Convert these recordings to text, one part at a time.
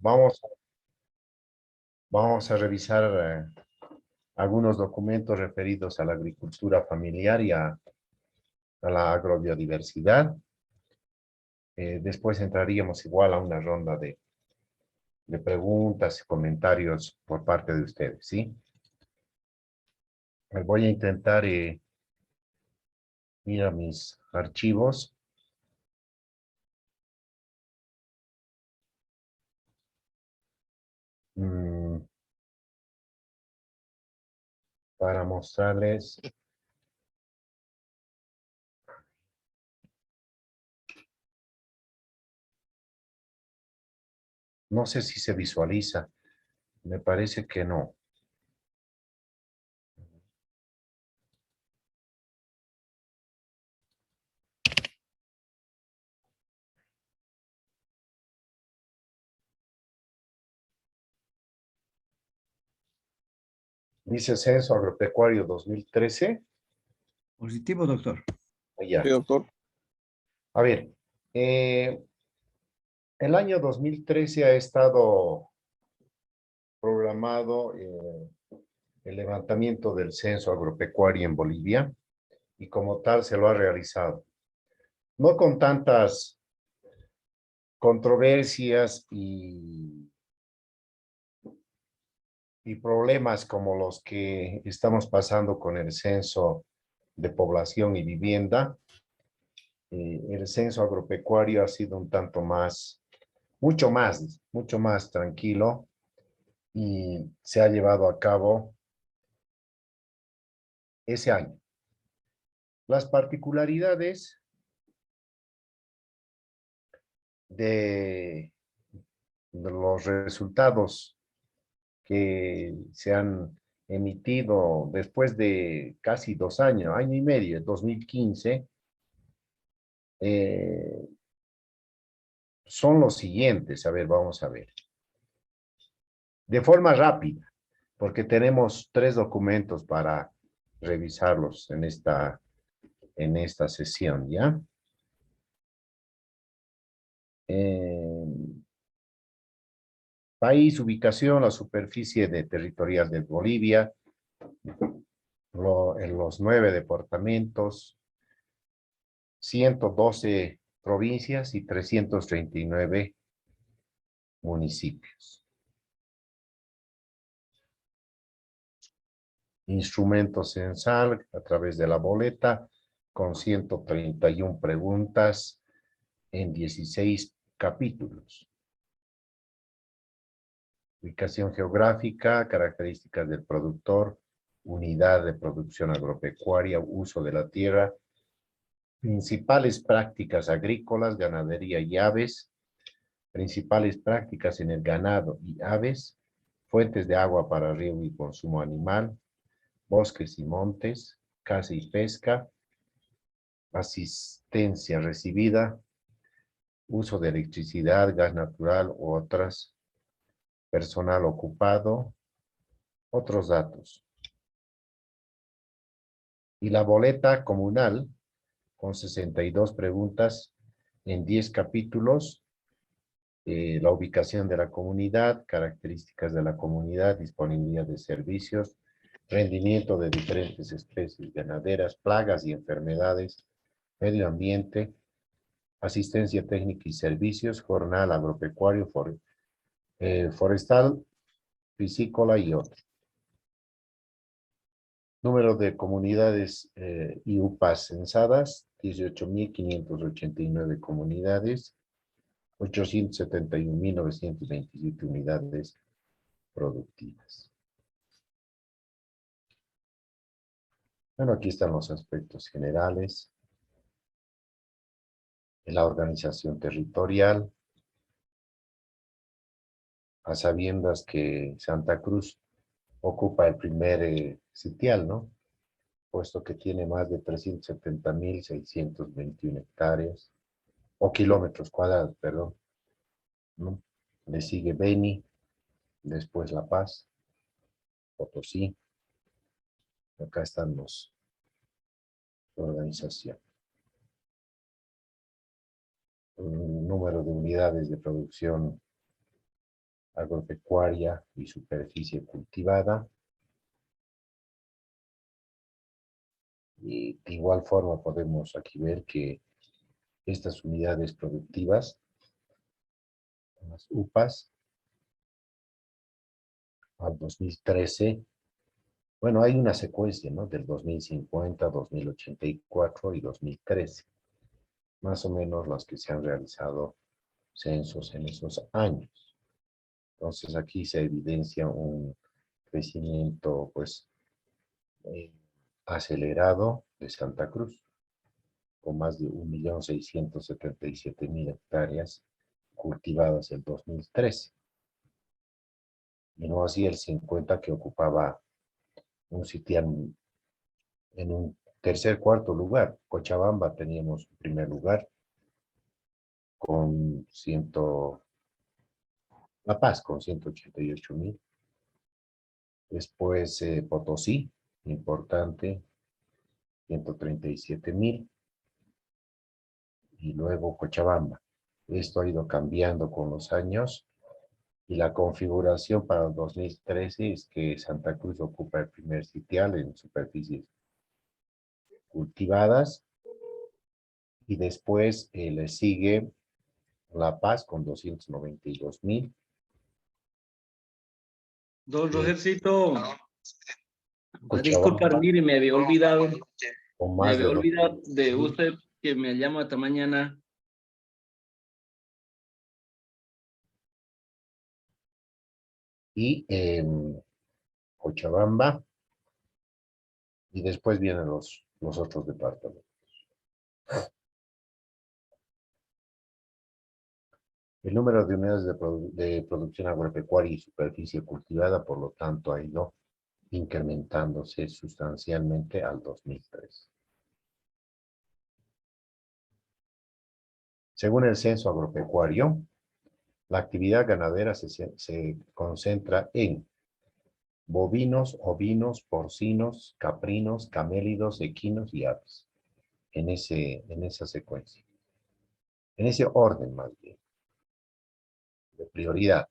Vamos, vamos a revisar algunos documentos referidos a la agricultura familiar y a la agrobiodiversidad. Después entraríamos igual a una ronda de preguntas y comentarios por parte de ustedes, ¿sí? Voy a intentar ir a mis archivos. mm, para mostrarles. No sé si se visualiza. Me parece que no. Dice Censo Agropecuario 2013. Positivo, doctor. Ya. Sí, doctor. A ver, el año 2013 ha estado programado el levantamiento del censo agropecuario en Bolivia y como tal se lo ha realizado. No con tantas controversias y problemas como los que estamos pasando con el censo de población y vivienda. El censo agropecuario ha sido un tanto más, mucho más tranquilo y se ha llevado a cabo ese año. Las particularidades de los resultados que se han emitido después de casi 2 años, año y medio, 2015, son los siguientes. A ver, vamos a ver. De forma rápida, porque tenemos 3 documentos para revisarlos en esta sesión, ¿ya? País, ubicación, la superficie territorial de Bolivia, en los 9 departamentos, 112 provincias y 339 municipios. Instrumento censal a través de la boleta con 131 preguntas en 16 capítulos. Ubicación geográfica, características del productor, unidad de producción agropecuaria, uso de la tierra, principales prácticas agrícolas, ganadería y aves, principales prácticas en el ganado y aves, fuentes de agua para riego y consumo animal, bosques y montes, caza y pesca, asistencia recibida, uso de electricidad, gas natural u otras, personal ocupado, otros datos. Y la boleta comunal con 62 preguntas en 10 capítulos, la ubicación de la comunidad, características de la comunidad, disponibilidad de servicios, rendimiento de diferentes especies ganaderas, plagas y enfermedades, medio ambiente, asistencia técnica y servicios, jornal agropecuario, forestal, piscícola y otros. Número de comunidades y UPAs censadas, 18.589 comunidades, 871.927 unidades productivas. Bueno, aquí están los aspectos generales de la organización territorial, a sabiendas que Santa Cruz ocupa el primer sitial, ¿no? Puesto que tiene más de 370.621 hectáreas, o kilómetros cuadrados, perdón, ¿no? Le sigue Beni, después La Paz, Potosí. Acá están la organización. Un número de unidades de producción agropecuaria y superficie cultivada. Y de igual forma podemos aquí ver que estas unidades productivas, las UPAs, al 2013, bueno, hay una secuencia, ¿no? Del 2050, 2084 y 2013, más o menos las que se han realizado censos en esos años. Entonces aquí se evidencia un crecimiento, pues, eh, acelerado de Santa Cruz, con más de 1.677.000 hectáreas cultivadas en 2013. Y no así el 50 que ocupaba un sitial en un cuarto lugar. Cochabamba teníamos en primer lugar con La Paz con 188.000. Después Potosí, importante, 137.000. Y luego Cochabamba. Esto ha ido cambiando con los años y la configuración para el 2013 es que Santa Cruz ocupa el primer sitial en superficies cultivadas y después le sigue La Paz con 292.000. Don Rogercito, a disculpar, Cochabamba mire, con me más había de olvidado de 200.000. usted que me llama esta mañana. Y Cochabamba, y después vienen los otros departamentos. El número de unidades de producción agropecuaria y superficie cultivada, por lo tanto, ha ido incrementándose sustancialmente al 2003. Según el Censo Agropecuario, la actividad ganadera se concentra en bovinos, ovinos, porcinos, caprinos, camélidos, equinos y aves, en esa secuencia, en ese orden más bien, de prioridad.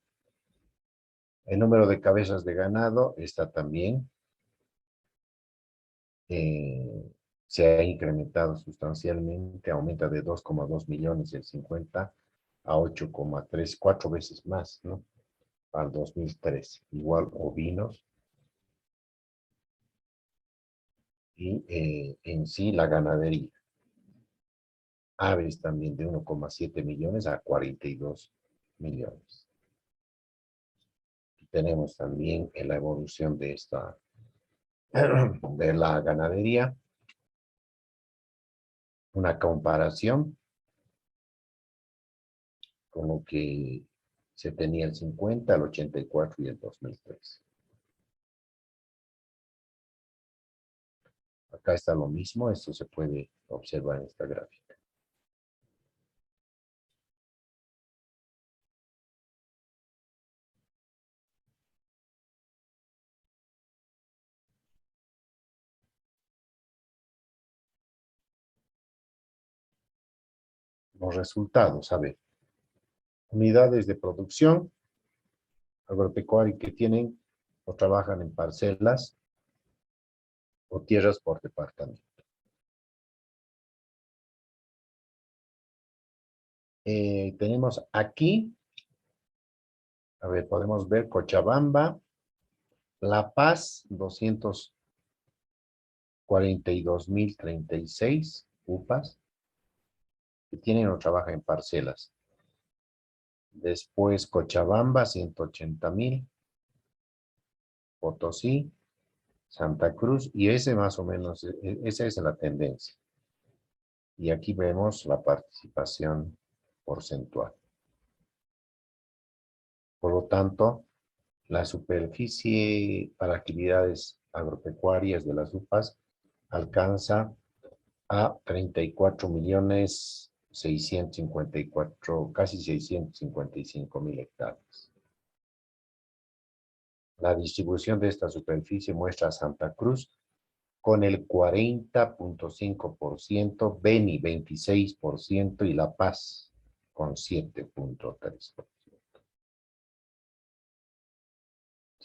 El número de cabezas de ganado está también, se ha incrementado sustancialmente, aumenta de 2,2 millones el 50 a 8,3, 4 veces más, ¿no? Al 2013. Igual ovinos y en sí la ganadería. Aves también de 1,7 millones a 42 millones. Y tenemos también en la evolución de de la ganadería, una comparación con lo que se tenía el 50, el 84 y el 2003. Acá está lo mismo, esto se puede observar en esta gráfica. Los resultados, a ver, unidades de producción agropecuaria que tienen o trabajan en parcelas o tierras por departamento. Tenemos aquí, a ver, podemos ver Cochabamba, La Paz, 242.036 UPAs, que tienen o trabajan en parcelas. Después Cochabamba, 180.000, Potosí, Santa Cruz, y ese más o menos, esa es la tendencia. Y aquí vemos la participación porcentual. Por lo tanto, la superficie para actividades agropecuarias de las UPAs alcanza a 34.654.000, casi 655.000 hectáreas. La distribución de esta superficie muestra a Santa Cruz con el 40,5%, Beni 26% y La Paz con 7,3%.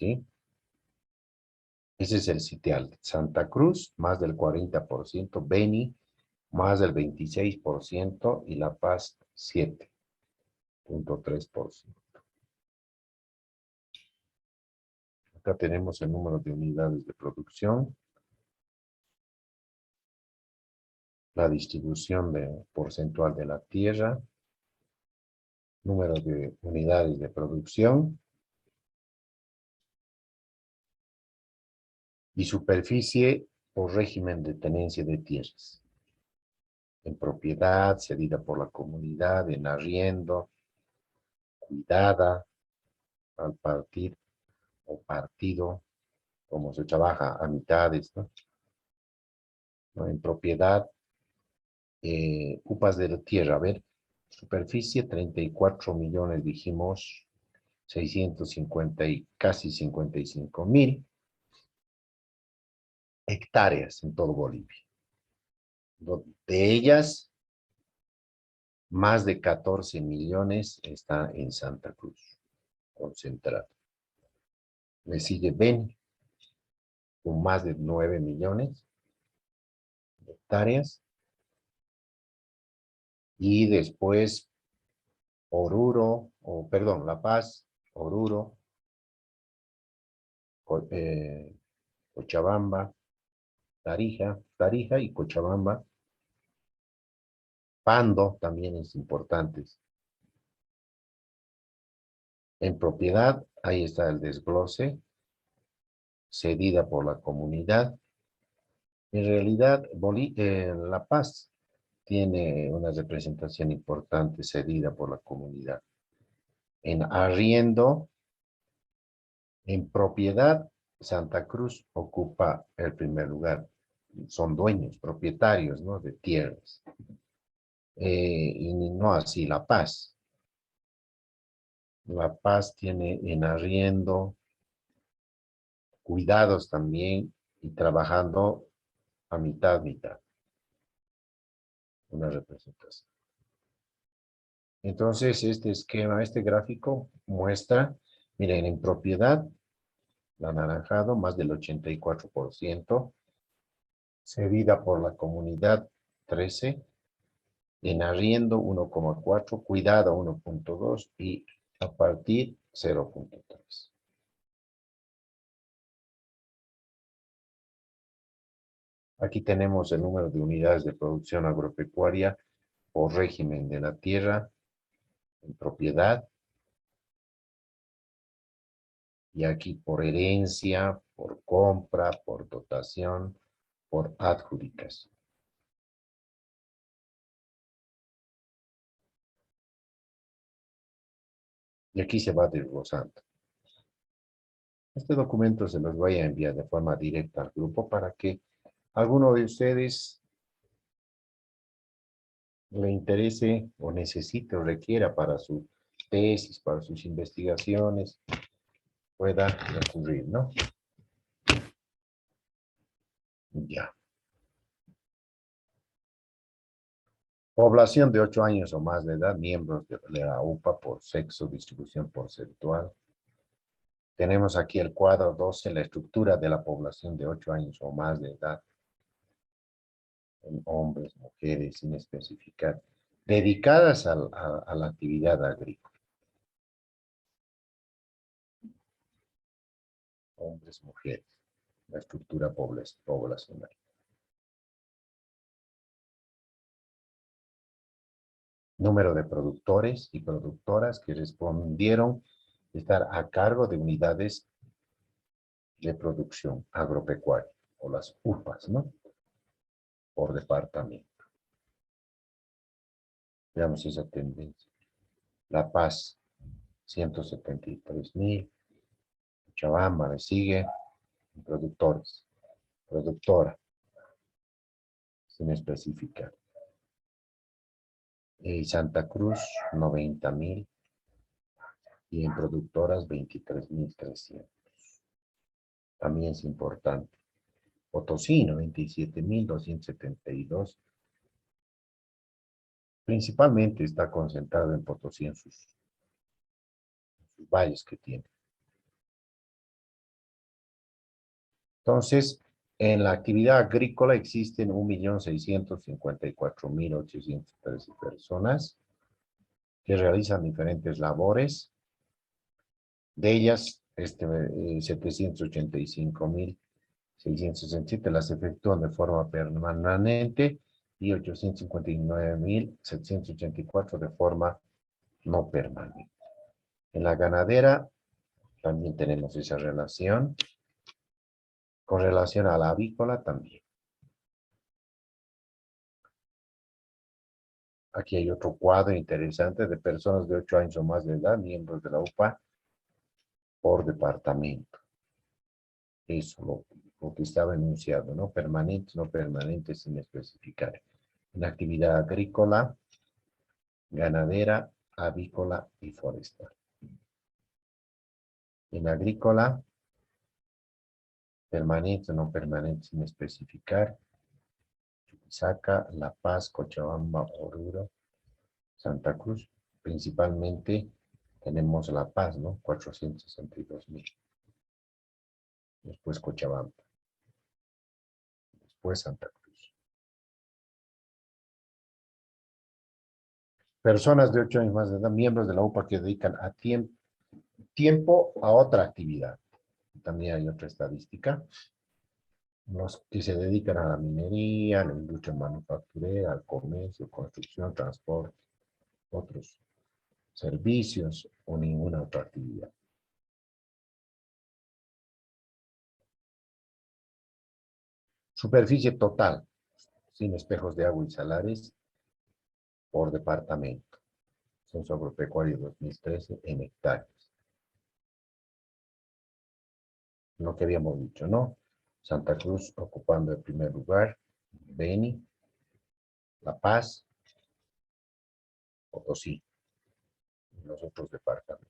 ¿sí? Ese es el sitial. Santa Cruz, más del 40%, Beni, más del 26%, y La Paz, 7.3%. Acá tenemos el número de unidades de producción, la distribución porcentual de la tierra, número de unidades de producción y superficie por régimen de tenencia de tierras. En propiedad, cedida por la comunidad, en arriendo, cuidada, al partir o partido, como se trabaja a mitades, ¿no? ¿No? En propiedad, upas de la tierra, a ver, superficie 34 millones, dijimos, 650 y casi 55.000 hectáreas en todo Bolivia. De ellas, más de 14 millones está en Santa Cruz, concentrado. Le sigue Beni, con más de 9 millones de hectáreas. Y después Oruro, perdón, La Paz, Oruro, Cochabamba, Tarija y Cochabamba. Pando también es importante. En propiedad, ahí está el desglose, cedida por la comunidad. En realidad, La Paz tiene una representación importante cedida por la comunidad. En arriendo, en propiedad, Santa Cruz ocupa el primer lugar. Son dueños, propietarios, ¿no?, de tierras. Y no así La Paz. La Paz tiene en arriendo, cuidados también, y trabajando a mitad. Una representación. Entonces, este esquema, este gráfico muestra, miren, en propiedad, el anaranjado, más del 84%, cedida por la comunidad, 13%, en arriendo, 1,4%, cuidado, 1,2%, y a partir, 0,3%. Aquí tenemos el número de unidades de producción agropecuaria por régimen de la tierra, en propiedad, y aquí por herencia, por compra, por dotación, por adjudicación. Y aquí se va desglosando. Este documento se los voy a enviar de forma directa al grupo para que alguno de ustedes le interese o necesite o requiera para su tesis, para sus investigaciones, pueda recurrir, ¿no? Ya. Población de 8 años o más de edad, miembros de la UPA por sexo, distribución porcentual. Tenemos aquí el cuadro 12, la estructura de la población de 8 años o más de edad, en hombres, mujeres, sin especificar, dedicadas a la actividad agrícola. Hombres, mujeres, la estructura poblacional. Número de productores y productoras que respondieron estar a cargo de unidades de producción agropecuaria, o las UPAs, ¿no? Por departamento. Veamos esa tendencia. La Paz, 173.000. Cochabamba le sigue. Productores. Productora, sin especificar. Santa Cruz, 90.000. Y en productoras, 23.300. También es importante. Potosí, 97.272. Principalmente está concentrado en Potosí, en sus valles que tiene. Entonces, en la actividad agrícola existen 1.654.813 personas que realizan diferentes labores. De ellas, 785.667 las efectúan de forma permanente y 859.784 de forma no permanente. En la ganadera también tenemos esa relación. Con relación a la avícola también. Aquí hay otro cuadro interesante de personas de 8 años o más de edad, miembros de la UPA, por departamento. Eso lo que estaba enunciado, ¿no? Permanentes, no permanentes, sin especificar. En actividad agrícola, ganadera, avícola y forestal. En agrícola, permanente, no permanente, sin especificar. Chuquisaca, La Paz, Cochabamba, Oruro, Santa Cruz. Principalmente tenemos La Paz, ¿no? 462.000. Después Cochabamba. Después Santa Cruz. Personas de 8 años más de edad, miembros de la UPA que dedican a tiempo a otra actividad. También hay otra estadística. Los que se dedican a la minería, a la industria manufacturera, al comercio, construcción, transporte, otros servicios o ninguna otra actividad. Superficie total, sin espejos de agua y salares, por departamento. Censo Agropecuario 2013 en hectáreas. Lo que habíamos dicho, ¿no? Santa Cruz ocupando el primer lugar, Beni, La Paz, Potosí, y los otros departamentos.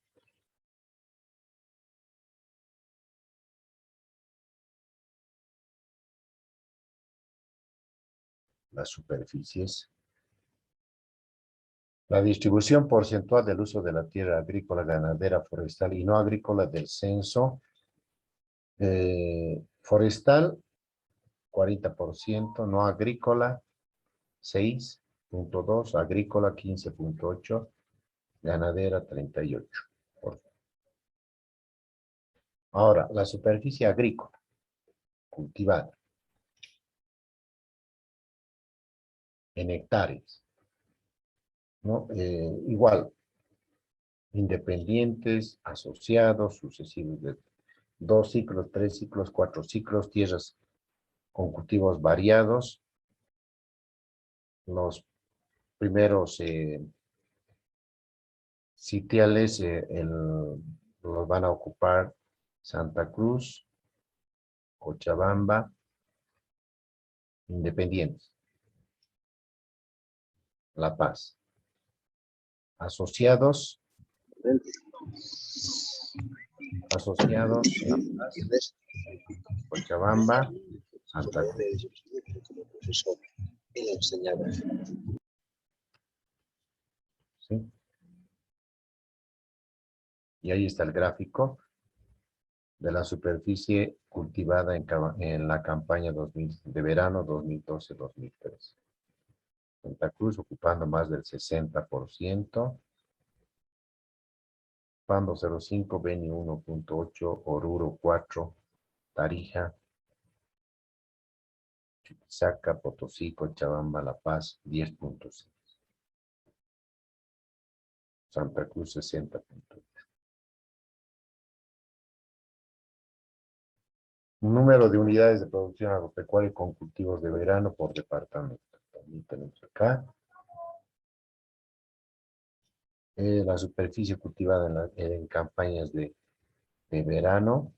Las superficies. La distribución porcentual del uso de la tierra agrícola, ganadera, forestal y no agrícola del censo. Forestal, 40%, no agrícola, 6.2, agrícola, 15.8, ganadera, 38%. Ahora, la superficie agrícola cultivada en hectáreas, ¿no? Igual, independientes, asociados, sucesivos de 2 ciclos, 3 ciclos, 4 ciclos, tierras con cultivos variados. Los primeros sitiales los van a ocupar Santa Cruz, Cochabamba, Independientes, La Paz. Asociados, La Paz, Cochabamba, Santa Cruz. ¿Sí? Y ahí está el gráfico de la superficie cultivada en la campaña de verano 2012-2013. Santa Cruz ocupando más del 60%, Pando 0.5, Beni 1.8, Oruro 4, Tarija, Chuquisaca, Potosí, Cochabamba, La Paz 10.6. Santa Cruz 60.8. Número de unidades de producción agropecuaria con cultivos de verano por departamento. También tenemos acá. La superficie cultivada en campañas de verano,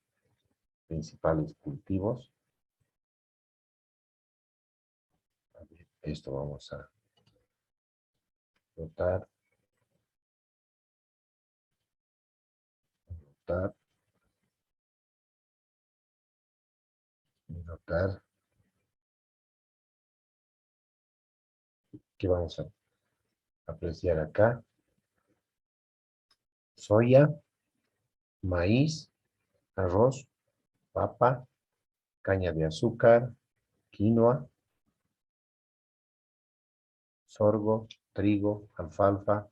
principales cultivos. A ver, esto vamos a notar. Notar. ¿Qué vamos a apreciar acá? Soya, maíz, arroz, papa, caña de azúcar, quinoa, sorgo, trigo, alfalfa,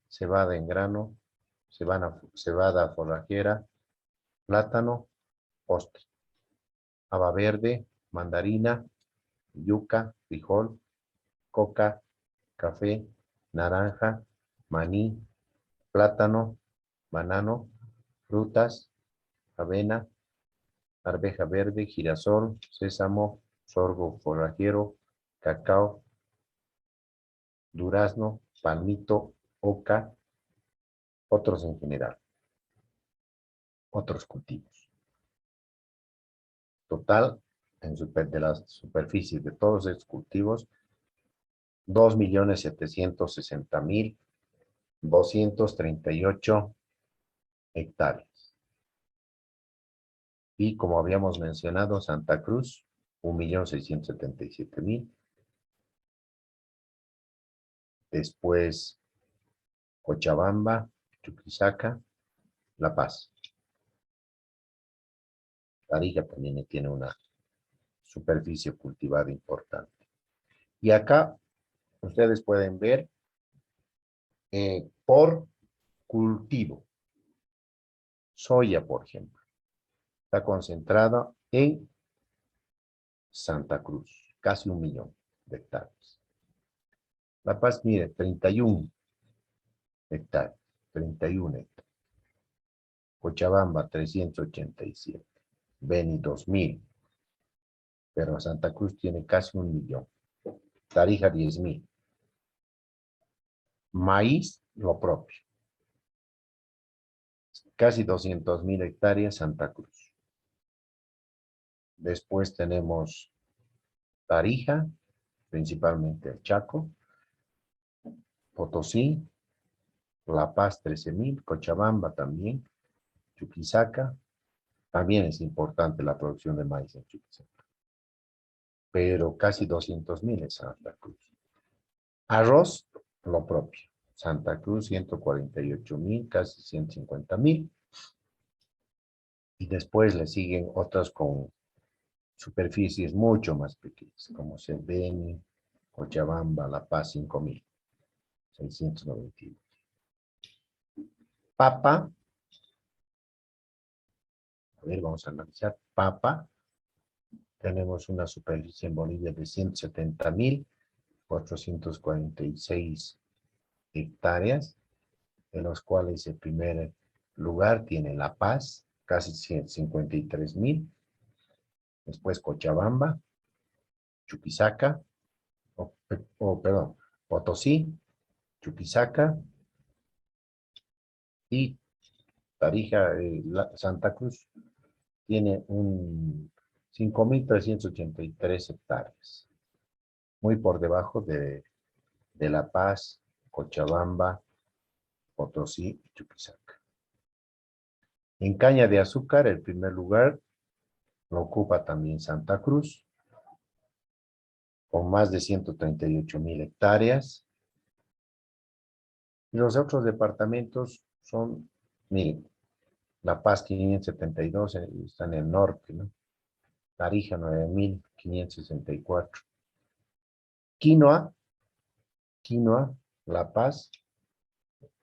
cebada en grano, cebada forrajera, plátano, postre, haba verde, mandarina, yuca, frijol, coca, café, naranja, maní, plátano, banano, frutas, avena, arveja verde, girasol, sésamo, sorgo forrajero, cacao, durazno, palmito, oca, otros en general, otros cultivos. Total, de la superficie de todos estos cultivos, 2.760.238 hectáreas. Y como habíamos mencionado, Santa Cruz, 1.677.000. Después, Cochabamba, Chuquisaca, La Paz. Tarija también tiene una superficie cultivada importante. Y acá ustedes pueden ver por cultivo. Soya, por ejemplo, está concentrada en Santa Cruz, casi 1 millón de hectáreas. La Paz, mire, 31 hectáreas, 31 hectáreas. Cochabamba, 387. Beni, 2.000. Pero Santa Cruz tiene casi 1 millón. Tarija, 10.000. Maíz, lo propio. Casi 200.000 hectáreas, Santa Cruz. Después tenemos Tarija, principalmente el Chaco, Potosí, La Paz, 13.000, Cochabamba también, Chuquisaca, también es importante la producción de maíz en Chuquisaca, pero casi 200.000 en Santa Cruz. Arroz, lo propio, Santa Cruz, 148.000, casi 150.000, y después le siguen otras con superficies mucho más pequeñas, como Beni, Cochabamba, La Paz, 5.692. Papa, a ver, vamos a analizar. Papa, tenemos una superficie en Bolivia de 170.446 hectáreas, de los cuales el primer lugar tiene La Paz, casi 53.000. Después Cochabamba, Chuquisaca, perdón, Potosí, Chuquisaca y Tarija, Santa Cruz, tiene 5.383 hectáreas, muy por debajo de La Paz, Cochabamba, Potosí y Chuquisaca. En caña de azúcar, el primer lugar lo ocupa también Santa Cruz, con más de 138.000 hectáreas. Y los otros departamentos son, miren, La Paz 572, está en el norte, ¿no? Tarija 9.564. Quinoa, La Paz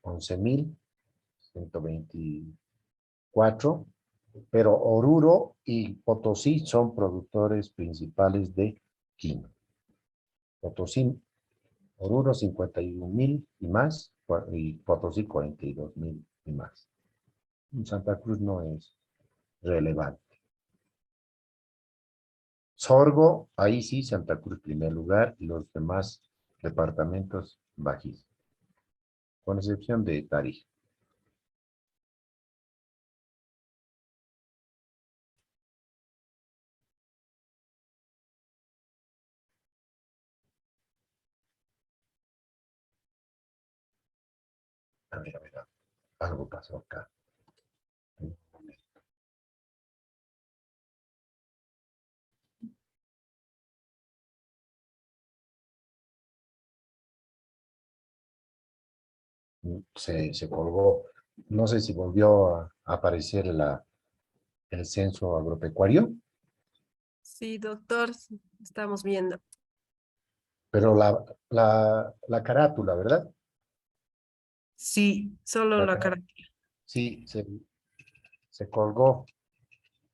11.124, pero Oruro y Potosí son productores principales de quinoa. Potosí, Oruro 51.000 y más, y Potosí 42.000 y más. Santa Cruz no es relevante. Sorgo, ahí sí, Santa Cruz primer lugar y los demás departamentos bajísimos, con excepción de Tarija. A ver, algo pasó acá. Se colgó. No sé si volvió a aparecer el censo agropecuario. Sí, doctor, estamos viendo. Pero la carátula, ¿verdad? Sí, solo La la cara- cara. sí, se colgó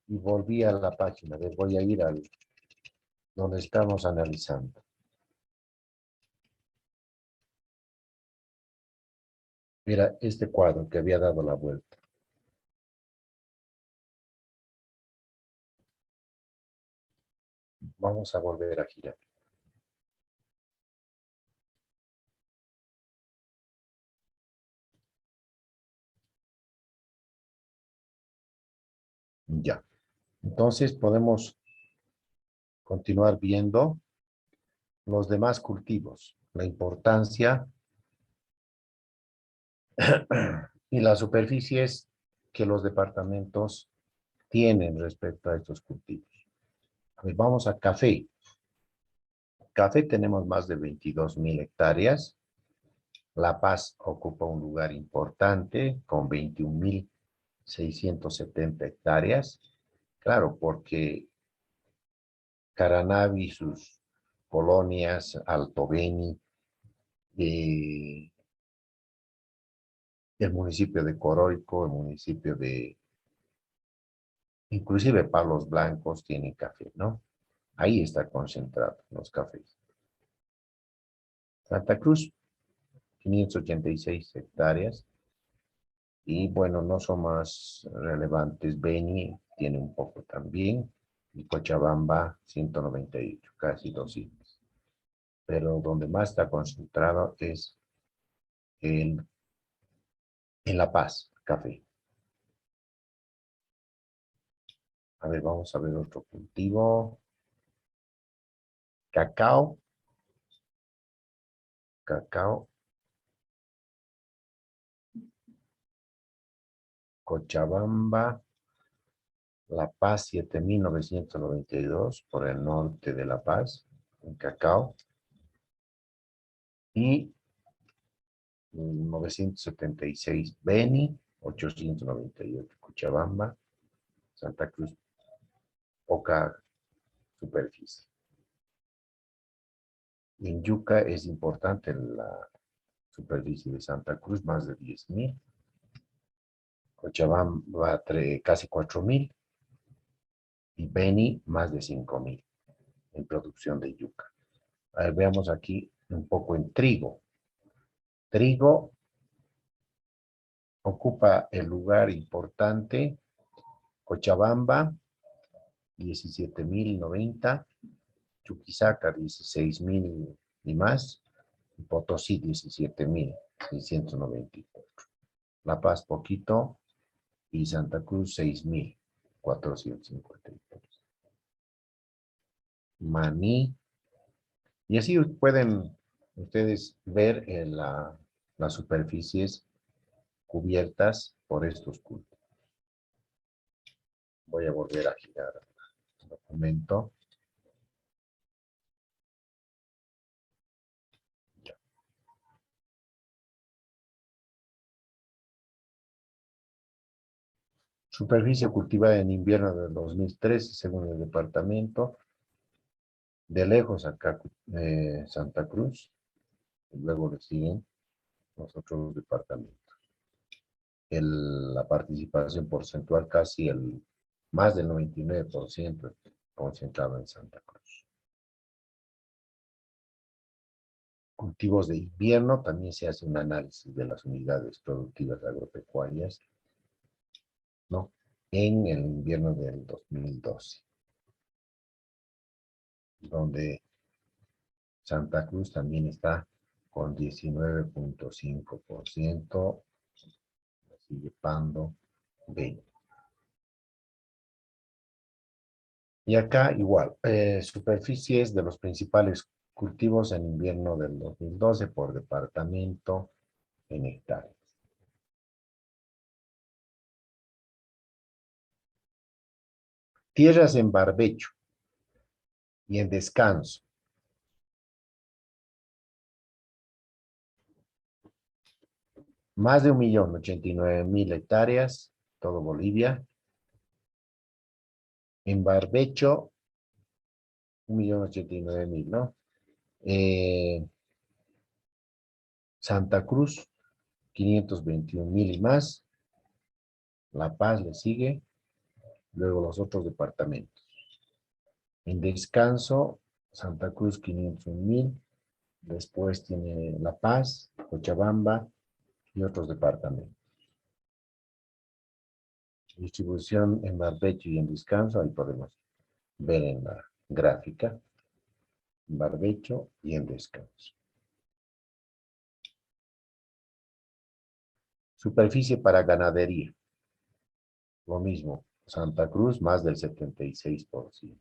y volví a la página. A ver, voy a ir al donde estamos analizando. Mira, este cuadro que había dado la vuelta. Vamos a volver a girar. Ya. Entonces podemos continuar viendo los demás cultivos, la importancia y las superficies que los departamentos tienen respecto a estos cultivos. A ver, vamos a café. Café tenemos más de 22.000 hectáreas. La Paz ocupa un lugar importante con 21.670 hectáreas. Claro, porque Caranavi, sus colonias, Alto Beni, el municipio de Coroico, el municipio de, inclusive Palos Blancos tienen café, ¿no? Ahí está concentrado los cafés. Santa Cruz, 586 hectáreas. Y bueno, no son más relevantes. Beni tiene un poco también. Y Cochabamba, 198, casi 200. Pero donde más está concentrado es en La Paz, café. A ver, vamos a ver otro cultivo. Cacao. Cacao. Cochabamba. La Paz, 7.992 por el norte de La Paz, en cacao. Y 976 Beni, 898 Cochabamba, Santa Cruz, poca superficie. En yuca es importante la superficie de Santa Cruz, más de 10.000. Cochabamba, casi 4.000. Y Beni, más de 5.000 en producción de yuca. A ver, veamos aquí un poco en trigo. Trigo ocupa el lugar importante. Cochabamba, 17.090. Chuquisaca, 16.000 y más. Y Potosí, 17.694. La Paz, poquito. Y Santa Cruz, 6.453. Maní. Y así pueden ustedes ver las superficies cubiertas por estos cultivos. Voy a volver a girar el documento. Superficie cultivada en invierno del 2013, según el departamento. De lejos acá Santa Cruz, y luego le siguen los otros departamentos. La participación porcentual casi más del 99% concentrado en Santa Cruz. Cultivos de invierno, también se hace un análisis de las unidades productivas agropecuarias, ¿no? En el invierno del 2012, donde Santa Cruz también está con 19.5%, sigue Pando 20%. Y acá igual, superficies de los principales cultivos en invierno del 2012 por departamento en hectáreas. Tierras en barbecho y en descanso. Más de 1.089.000 hectáreas, todo Bolivia. En barbecho, 1.089.000, ¿no? Santa Cruz, 521.000 y más. La Paz le sigue. Luego los otros departamentos. En descanso, Santa Cruz, 501.000. Después tiene La Paz, Cochabamba y otros departamentos. Distribución en barbecho y en descanso, ahí podemos ver en la gráfica, barbecho y en descanso. Superficie para ganadería, lo mismo, Santa Cruz más del 76%,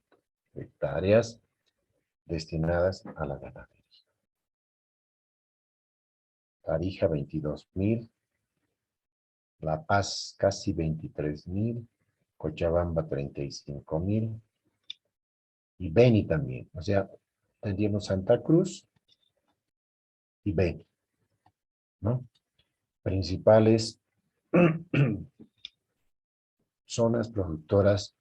hectáreas destinadas a la ganadería. Tarija 22.000, La Paz casi 23.000, Cochabamba 35.000 y Beni también, o sea, tendríamos Santa Cruz y Beni, ¿no? Principales zonas productoras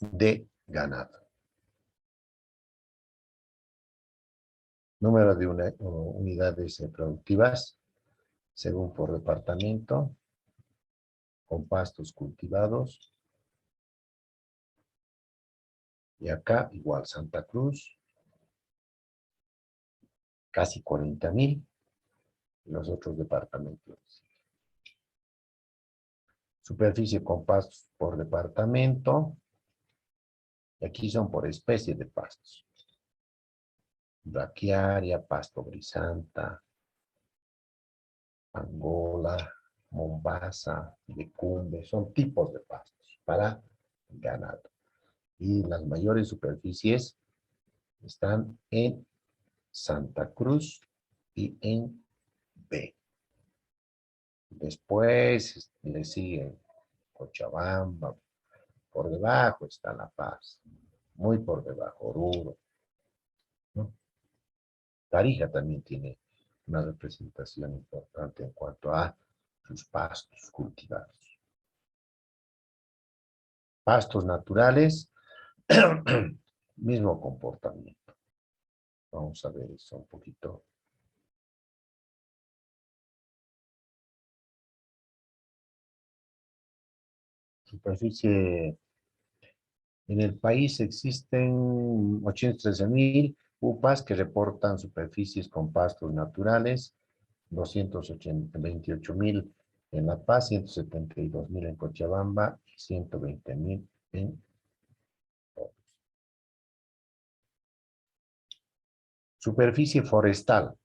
de ganado. Número de unidades productivas, según por departamento, con pastos cultivados. Y acá igual Santa Cruz, casi 40.000, los otros departamentos. Superficie con pastos por departamento, y aquí son por especie de pastos. Braquiaria, pasto brisanta, Angola, Mombasa, Lecumbe, son tipos de pastos para ganado. Y las mayores superficies están en Santa Cruz y en B. Después le siguen Cochabamba, por debajo está La Paz, muy por debajo, Oruro, ¿no? Tarija también tiene una representación importante en cuanto a sus pastos cultivados. Pastos naturales, mismo comportamiento. Vamos a ver eso un poquito. Superficie. En el país existen 813.000 UPAs que reportan superficies con pastos naturales, 228.000 en La Paz, 172.000 en Cochabamba y 120.000 en otros. Superficie forestal,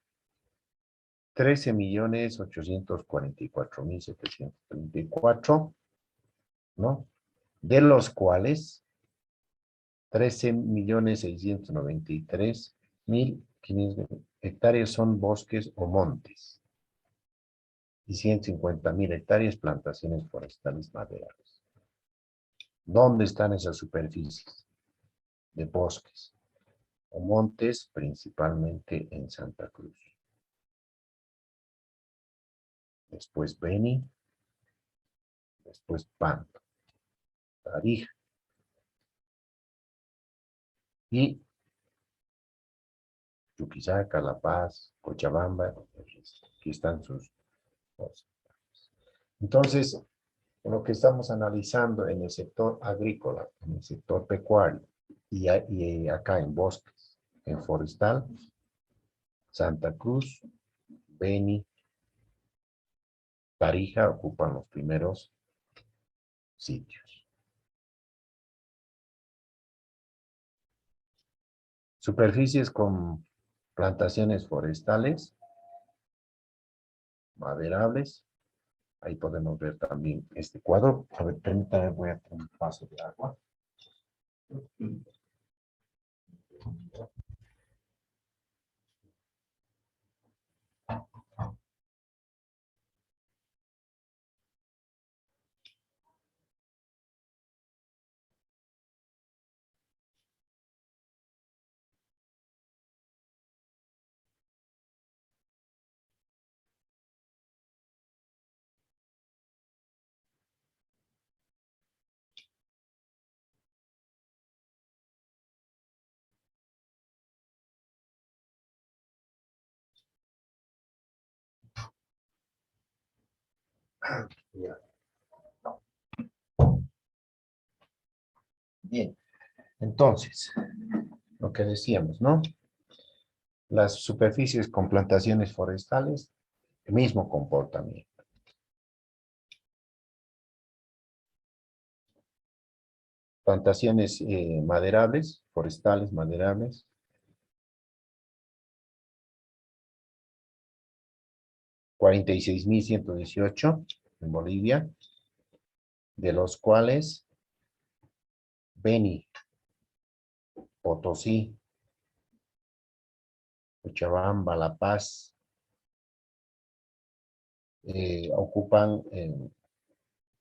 13.844.734, ¿no? De los cuales 13.693.500 hectáreas son bosques o montes y 150.000 hectáreas plantaciones forestales maderables. ¿Dónde están esas superficies de bosques o montes? Principalmente en Santa Cruz. Después Beni, después Panto, Tarija y Chuquisaca, La Paz, Cochabamba. Aquí están sus cosas. Entonces, lo que estamos analizando en el sector agrícola, en el sector pecuario y acá en bosques, en forestal, Santa Cruz, Beni, Tarija ocupan los primeros sitios. Superficies con plantaciones forestales, maderables. Ahí podemos ver también este cuadro. A ver, permítame, voy a tomar un vaso de agua. Ya. Bien, entonces, lo que decíamos, ¿no? Las superficies con plantaciones forestales, el mismo comportamiento. Plantaciones maderables, forestales maderables, 46.118 en Bolivia, de los cuales Beni, Potosí, Cochabamba, La Paz, ocupan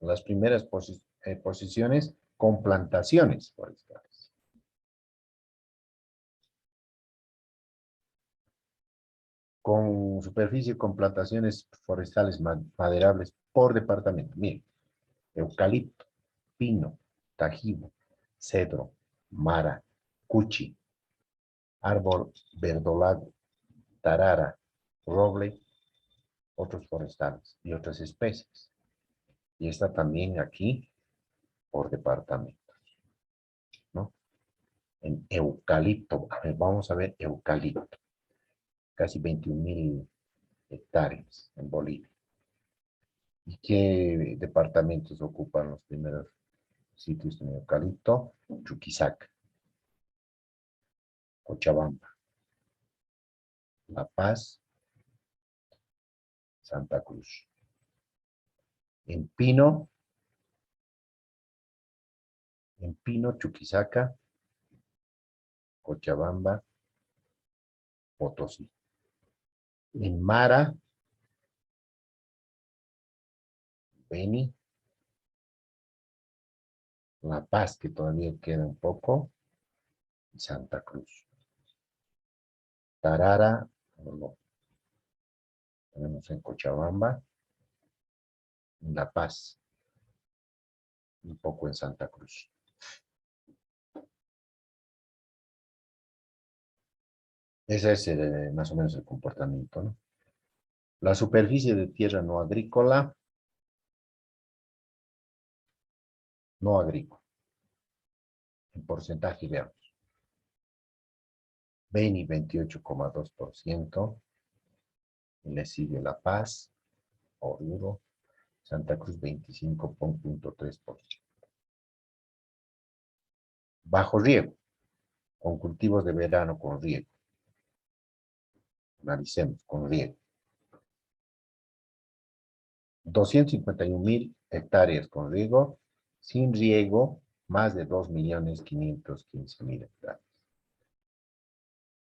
las primeras posiciones con plantaciones forestales. Con superficie con plantaciones forestales maderables por departamento. Miren, eucalipto, pino, tajibo, cedro, mara, cuchi, árbol verdolago, tarara, roble, otros forestales y otras especies. Y está también aquí por departamentos, ¿no? En eucalipto, a ver, vamos a ver eucalipto, casi 21.000 hectáreas en Bolivia. ¿Y qué departamentos ocupan los primeros sitios en eucalipto? Chuquisaca, Cochabamba, La Paz, Santa Cruz. En pino, Chuquisaca, Cochabamba, Potosí. En Mara, Beni, La Paz, que todavía queda un poco, y Santa Cruz. Tarara, no, tenemos en Cochabamba, en La Paz, un poco en Santa Cruz. Ese es más o menos el comportamiento, ¿no? La superficie de tierra no agrícola, en porcentaje veamos. Beni 28,2%, le sigue La Paz, Oruro, Santa Cruz 25,3%. Bajo riego, con cultivos de verano con riego. Analicemos con riego. 251.000 hectáreas con riego, sin riego, más de 2.515.000 hectáreas.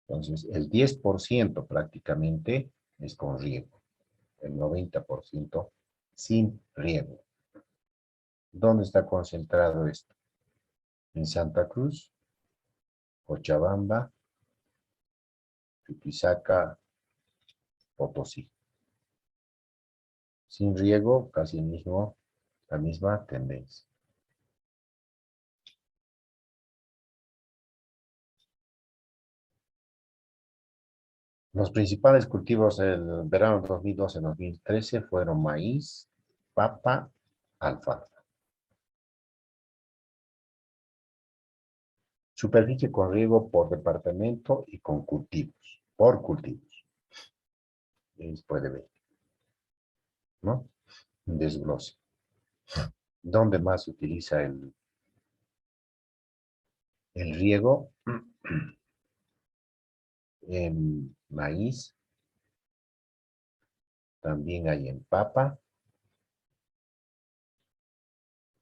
Entonces, el 10% prácticamente es con riego, el 90% sin riego. ¿Dónde está concentrado esto? En Santa Cruz, Cochabamba, Chuquisaca, Potosí. Sin riego, casi la misma tendencia. Los principales cultivos del verano 2012-2013 fueron maíz, papa, alfalfa. Superficie con riego por departamento y con cultivos, por cultivos. Ahí se puede ver, ¿no? Un desglose. ¿Dónde más se utiliza el riego? En maíz, también hay en papa,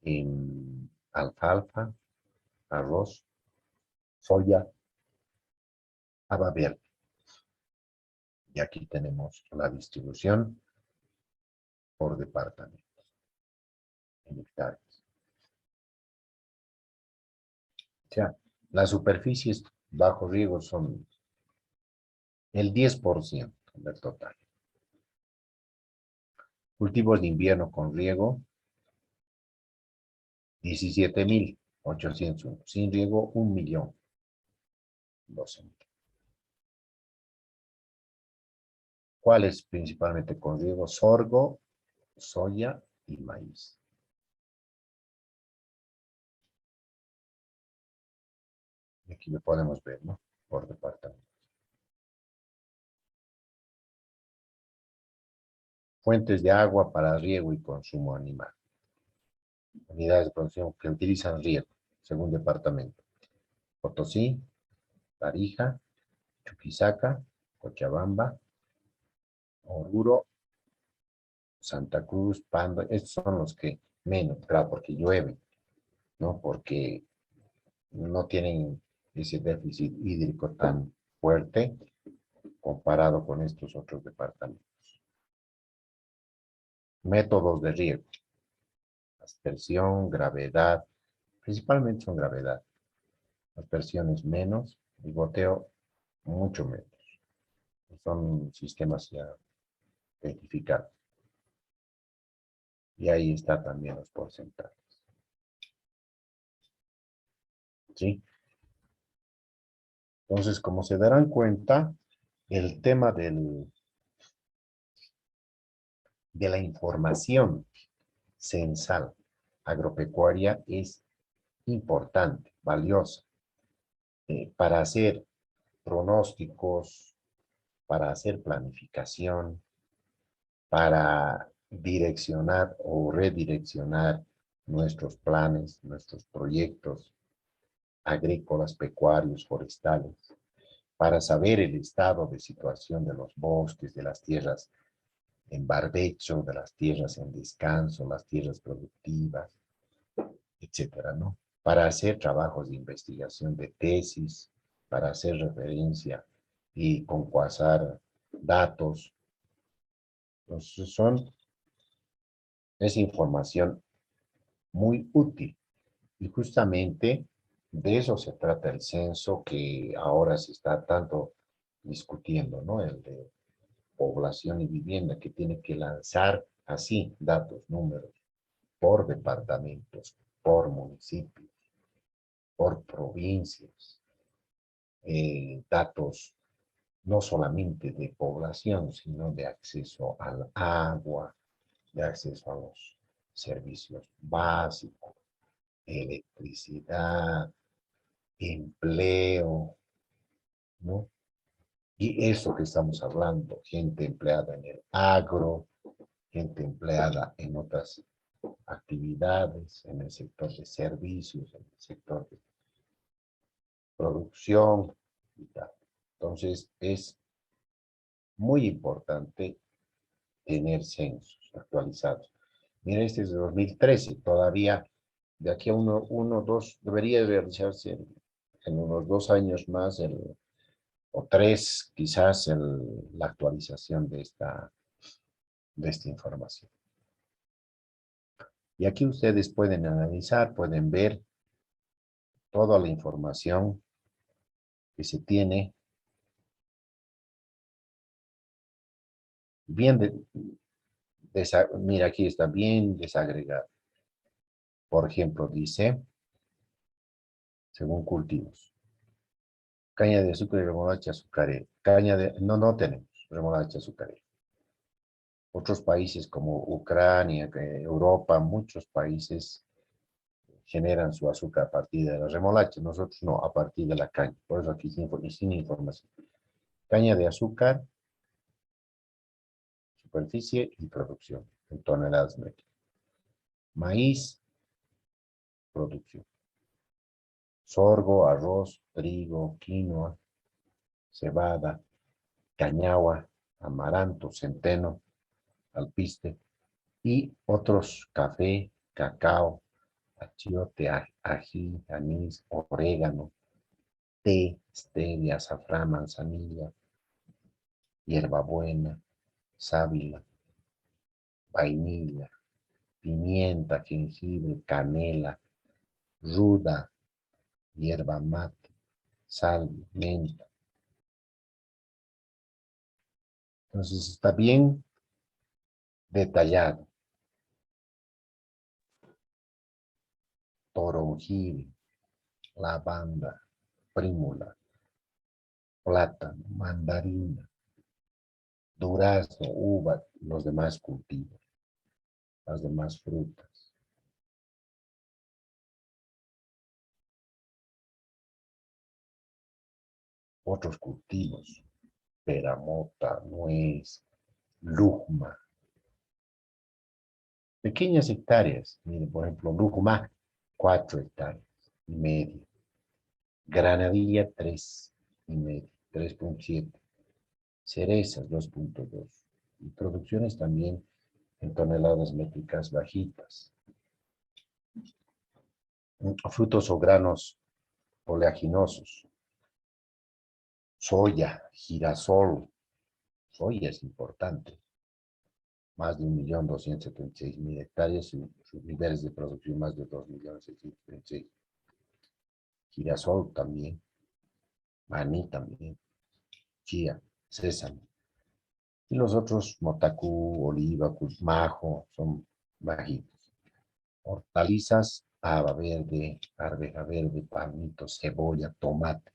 en alfalfa, arroz, soya, haba verde. Y aquí tenemos la distribución por departamento, en hectáreas. O sea, las superficies bajo riego son el 10% del total. Cultivos de invierno con riego, 17.801. Sin riego, 1.012.000. ¿Cuáles principalmente con riego? Sorgo, soya y maíz. Y aquí lo podemos ver, ¿no? Por departamento. Fuentes de agua para riego y consumo animal. Unidades de producción que utilizan riego, según departamento. Potosí, Tarija, Chuquisaca, Cochabamba, Oruro, Santa Cruz, Pando. Estos son los que menos, claro, porque llueve, ¿no? Porque no tienen ese déficit hídrico tan fuerte comparado con estos otros departamentos. Métodos de riego. Aspersión, gravedad, principalmente son gravedad. Aspersión es menos, y goteo mucho menos. Son sistemas ya identificados. Y ahí está también los porcentajes. ¿Sí? Entonces, como se darán cuenta, el tema de la información censal agropecuaria es importante, valiosa, para hacer pronósticos, para hacer planificación, para direccionar o redireccionar nuestros planes, nuestros proyectos agrícolas, pecuarios, forestales, para saber el estado de situación de los bosques, de las tierras en barbecho, de las tierras en descanso, las tierras productivas, etcétera, ¿no? Para hacer trabajos de investigación de tesis, para hacer referencia y concuasar datos. Entonces es información muy útil y justamente de eso se trata el censo que ahora se está tanto discutiendo, ¿no? El de población y vivienda que tiene que lanzar así datos, números, por departamentos, por municipios, por provincias, datos no solamente de población, sino de acceso al agua, de acceso a los servicios básicos, electricidad, empleo, ¿no? Y eso que estamos hablando, gente empleada en el agro, gente empleada en otras actividades, en el sector de servicios, en el sector de producción y tal. Entonces, es muy importante tener censos actualizados. Mira, este es de 2013, todavía de aquí a dos, debería realizarse en unos 2 años más, o 3 quizás, la actualización de esta información. Y aquí ustedes pueden analizar, pueden ver toda la información que se tiene bien, mira, aquí está bien desagregado. Por ejemplo, dice, según cultivos, caña de azúcar y remolacha azucarera. No tenemos remolacha azucarera. Otros países como Ucrania, Europa, muchos países generan su azúcar a partir de la remolacha. Nosotros no, a partir de la caña. Por eso aquí sin información. Caña de azúcar, superficie y producción en toneladas métricas. Maíz, producción. Sorgo, arroz, trigo, quinoa, cebada, cañagua, amaranto, centeno, alpiste y otros: café, cacao, achiote, ají, anís, orégano, té, stevia, azafrán, manzanilla, hierbabuena, sábila, vainilla, pimienta, jengibre, canela, ruda, hierba mate, sal, menta. Entonces está bien detallado. Toronjil, lavanda, prímula, plátano, mandarina, durazno, uva, los demás cultivos. las demás frutas. Otros cultivos, peramota, nuez, lúcuma. Pequeñas hectáreas, miren, por ejemplo, lúcuma, 4 hectáreas y media. Granadilla, 3,5, 3,7. Cerezas, 2,2. Y producciones también en toneladas métricas bajitas. Frutos o granos oleaginosos. Soya, girasol. Soya es importante. Más de 1.276.000 hectáreas y sus niveles de producción más de 2.636.000. Girasol también. Maní también. Chía, sésamo. Y los otros, motacú, oliva, majo, son bajitos. Hortalizas, haba verde, arveja verde, palmito, cebolla, tomate,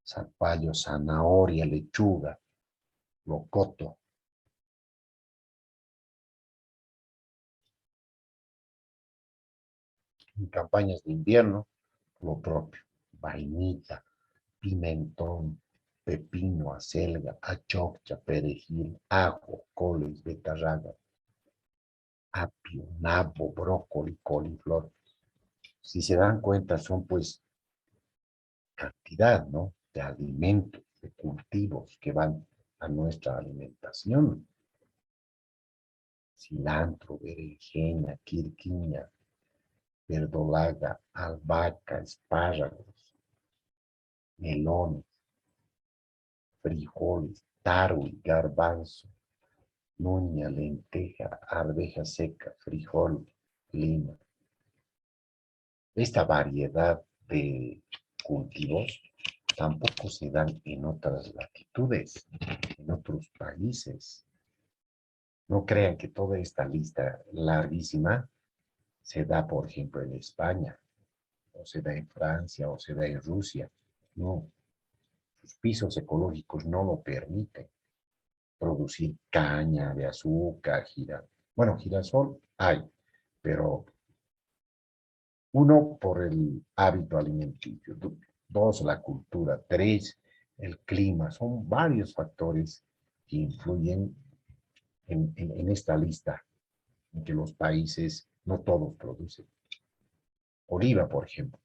zapallo, zanahoria, lechuga, locoto. En campañas de invierno, lo propio, vainita, pimentón, pepino, acelga, achoccha, perejil, ajo, coles, betarraga, apio, nabo, brócoli, coliflor. Si se dan cuenta, son pues cantidad, ¿no? De alimentos, de cultivos que van a nuestra alimentación. Cilantro, berenjena, quirquiña, verdolaga, albahaca, espárragos, melones, frijoles, taro y garbanzo, nuña, lenteja, arveja seca, frijol, lima. Esta variedad de cultivos tampoco se dan en otras latitudes, en otros países. No crean que toda esta lista larguísima se da, por ejemplo, en España, o se da en Francia, o se da en Rusia. No, sus pisos ecológicos no lo permiten. Producir caña de azúcar, bueno, girasol hay, pero uno, por el hábito alimenticio, dos, la cultura, tres, el clima. Son varios factores que influyen en esta lista, en que los países no todos producen. Oliva, por ejemplo.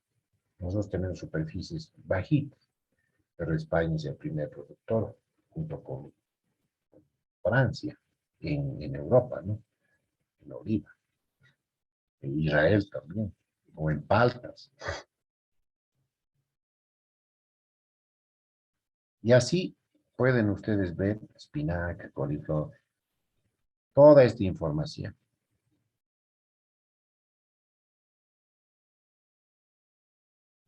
Nosotros tenemos superficies bajitas, pero España es el primer productor, junto con Francia, en Europa, ¿no? En oliva. En Israel también, o en paltas. Y así pueden ustedes ver espinaca, coliflor, toda esta información.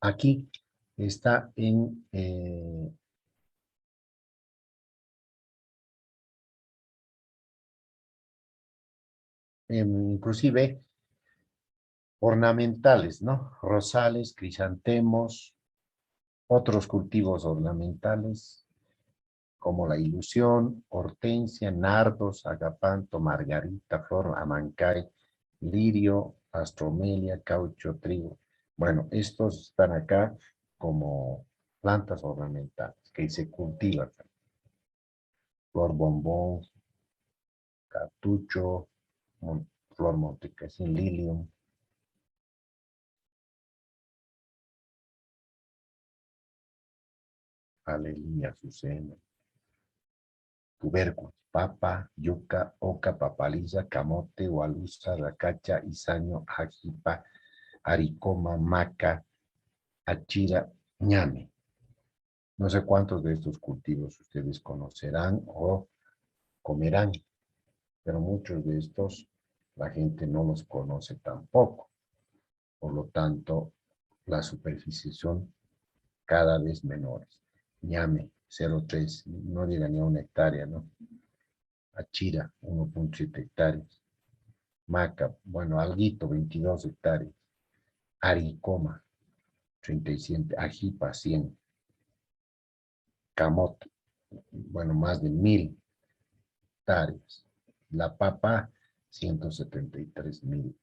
Aquí está inclusive ornamentales, ¿no? Rosales, crisantemos, otros cultivos ornamentales, como la ilusión, hortensia, nardos, agapanto, margarita, flor, amancay, lirio, astromelia, caucho, trigo. Bueno, estos están acá como plantas ornamentales que se cultivan. Flor bombón, cartucho, flor montecasín, lilium. Aleluya, azucena. Tubérculos, papa, yuca, oca, papaliza, camote, gualusa, racacha, izaño, ajipa, aricoma, maca, achira, ñame. No sé cuántos de estos cultivos ustedes conocerán o comerán, pero muchos de estos la gente no los conoce tampoco. Por lo tanto, las superficies son cada vez menores. Ñame, 0,3, no llega ni a 1 hectárea, ¿no? Achira, 1,7 hectáreas. Maca, bueno, alguito, 22 hectáreas. Aricoma, 37, ajipa, 100. Camote, bueno, más de 1,000 hectáreas. La papa, 173.000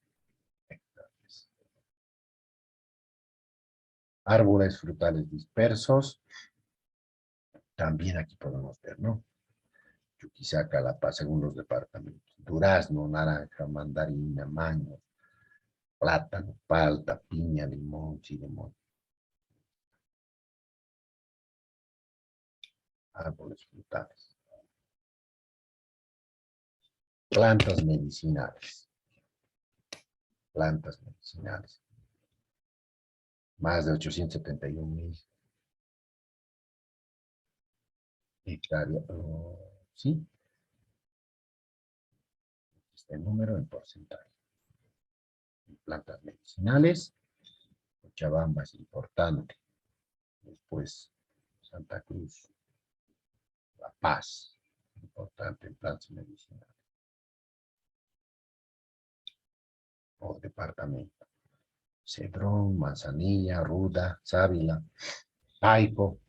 hectáreas. Árboles frutales dispersos. También aquí podemos ver, ¿no? Chuquisaca, La Paz, según los departamentos. Durazno, naranja, mandarina, mango, plátano, palta, piña, limón, chirimón. Árboles frutales. Plantas medicinales. Plantas medicinales. Más de 871.000 hectáreas. ¿Sí? Este número en porcentaje. Plantas medicinales. Cochabamba es importante. Después, Santa Cruz. La Paz. Importante en plantas medicinales. Por departamento. Cedrón, Manzanilla, Ruda, Sábila, Paipo,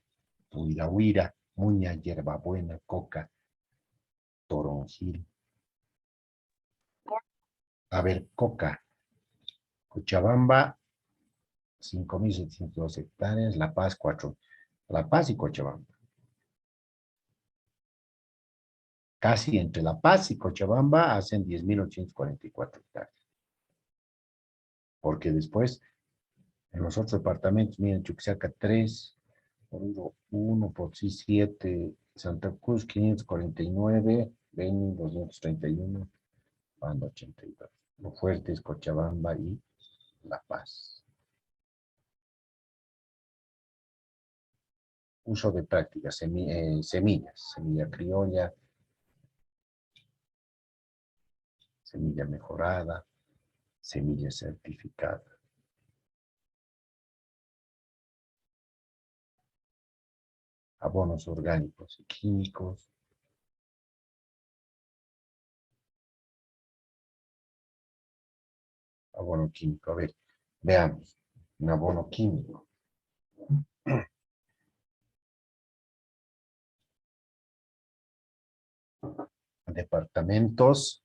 Huirahuira, Muña, Hierbabuena, Coca, Toronjil. A ver, Coca. Cochabamba, 5.702 hectáreas. La Paz, 4. La Paz y Cochabamba. Casi entre La Paz y Cochabamba hacen 10.844 hectáreas. Porque después, en los otros departamentos, miren, Chuquisaca 3, Oruro 1, Potosí 7, Santa Cruz 549, Beni 231, Banda 82. Lo fuerte es Cochabamba y La Paz. Uso de prácticas, semillas, semilla criolla, semilla mejorada, semilla certificada. Abonos orgánicos y químicos. Abono químico, a ver, veamos, un abono químico. Departamentos,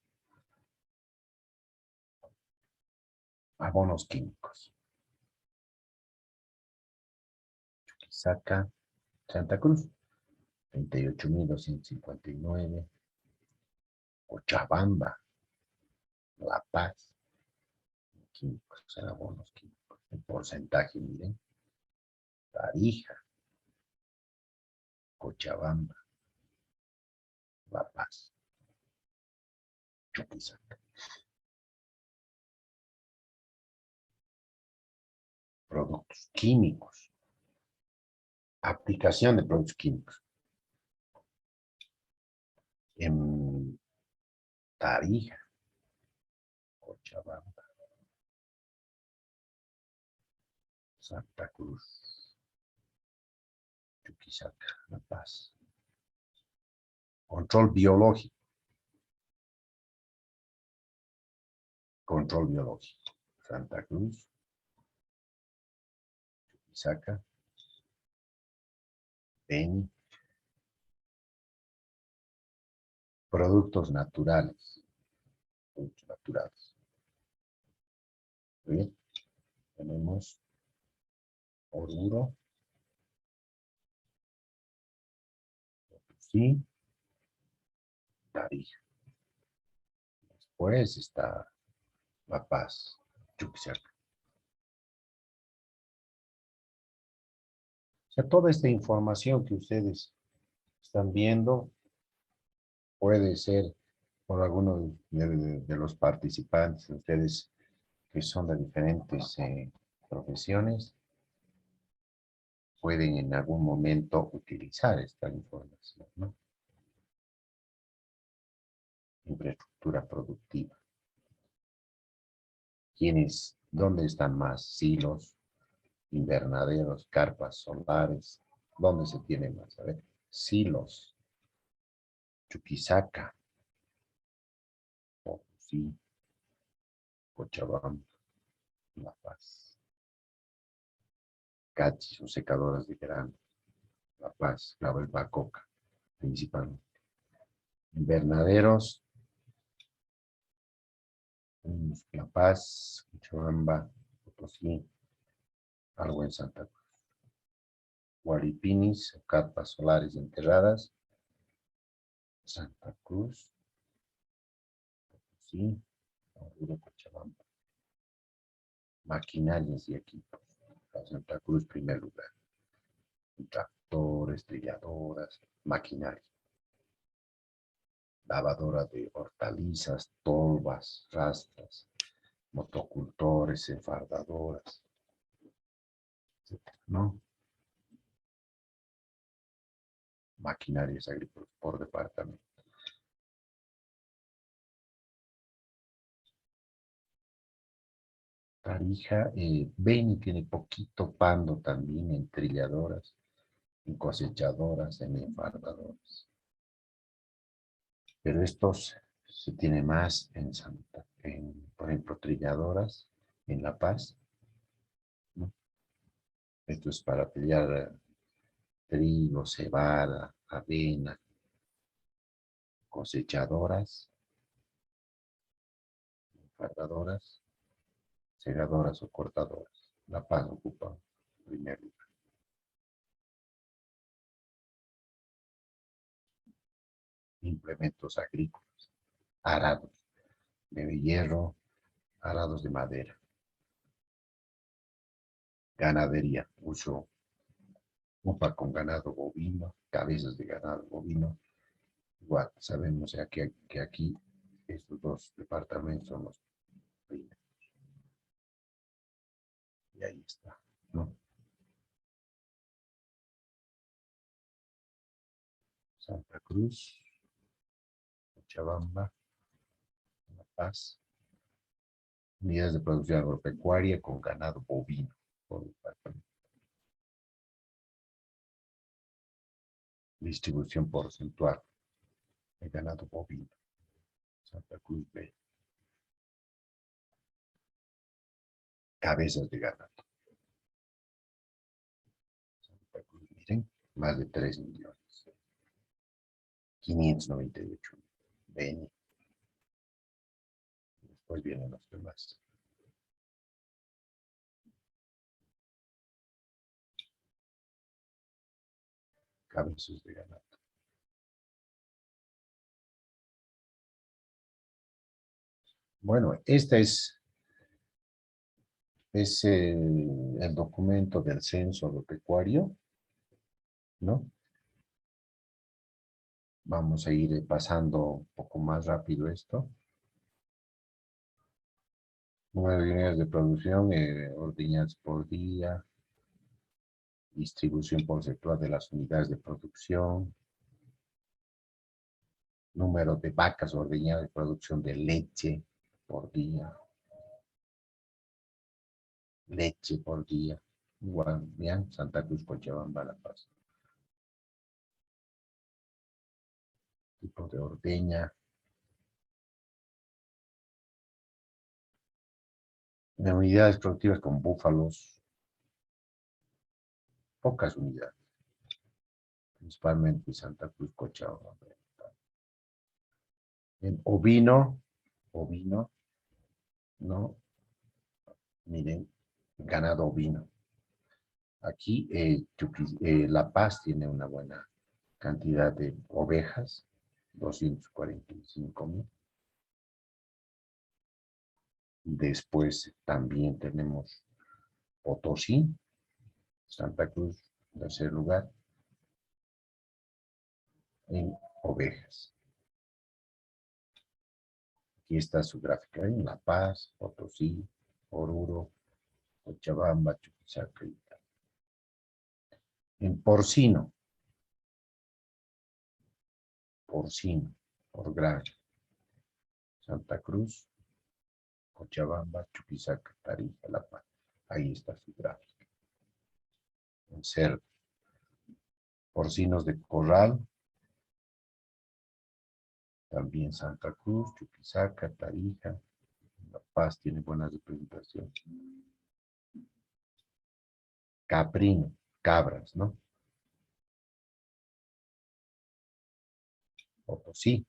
abonos químicos. Chuquisaca, Santa Cruz, 38.259. Cochabamba, La Paz, químicos, o sea, abonos químicos. El porcentaje, miren, Tarija, Cochabamba, La Paz, Chuquisaca. Productos químicos. Aplicación de productos químicos. En Tarija, Cochabamba, Santa Cruz, Chuquisaca, La Paz. Control biológico. Control biológico. Santa Cruz, Chuquisaca, Beni. Productos naturales. Productos naturales. Bien. Tenemos Oruro, Potosí, Tarija. Después está La Paz, Chuquisaca. O sea, toda esta información que ustedes están viendo puede ser por alguno de los participantes, ustedes que son de diferentes profesiones, pueden en algún momento utilizar esta información, ¿no? Infraestructura productiva. ¿Dónde están más silos, invernaderos, carpas solares? ¿Dónde se tiene más? A ver, silos, Chuquisaca, Potosí, Cochabamba, La Paz. Cachis o secadoras de grano, La Paz, La Coca, principalmente. Invernaderos, Tenemos La Paz, Cochabamba, Potosí, algo en Santa Cruz. Guaripinis, carpas solares enterradas, Santa Cruz, Potosí, Oruro, Cochabamba. Maquinarias y equipos. Santa Cruz, primer lugar. Tractores, trilladoras, maquinaria. Lavadora de hortalizas, tolvas, rastras, motocultores, enfardadoras, etcétera, ¿no? Maquinarias agrícolas por departamento. Tarija, Beni tiene poquito pando también en trilladoras, en cosechadoras, en enfardadoras. Pero estos se tiene más en por ejemplo, trilladoras en La Paz, ¿no? Esto es para trillar trigo, cebada, avena, cosechadoras, enfardadoras, segadoras o cortadoras. La Paz ocupa el primer lugar. Implementos agrícolas, arados de hierro, arados de madera. Ganadería, uso upa con ganado bovino, cabezas de ganado bovino. Igual, sabemos que aquí estos dos departamentos son los primeros. Y ahí está, ¿no? Santa Cruz, Cochabamba, La Paz. Unidades de producción agropecuaria con ganado bovino por departamento. Distribución porcentual de ganado bovino. Santa Cruz B. Cabezas de ganado. Santa Cruz, miren, más de 3 millones. 598. Beni. Después vienen los demás. Cabezas de ganado. Bueno, este es el documento del censo agropecuario, ¿no? Vamos a ir pasando un poco más rápido esto. Número de unidades de producción, ordeñadas por día, distribución porcentual de las unidades de producción, número de vacas ordeñadas de producción de leche por día, leche por día, igual, vean, Santa Cruz, Cochabamba, La Paz. Tipo de ordeña. De unidades productivas con búfalos, pocas unidades, principalmente Santa Cruz, Cochabamba. En ovino, ¿no? Miren, ganado ovino. Aquí La Paz tiene una buena cantidad de ovejas, 245,000. Después también tenemos Potosí, Santa Cruz, en tercer lugar, en ovejas. Aquí está su gráfica en La Paz, Potosí, Oruro, Cochabamba, Chuquisaca y tal. En porcino, por granja, Santa Cruz, Cochabamba, Chuquisaca, Tarija, La Paz. Ahí está su gráfica. En cerdo, porcinos de corral, también Santa Cruz, Chuquisaca, Tarija, La Paz tiene buena representación. Caprino, cabras, ¿no? Potosí,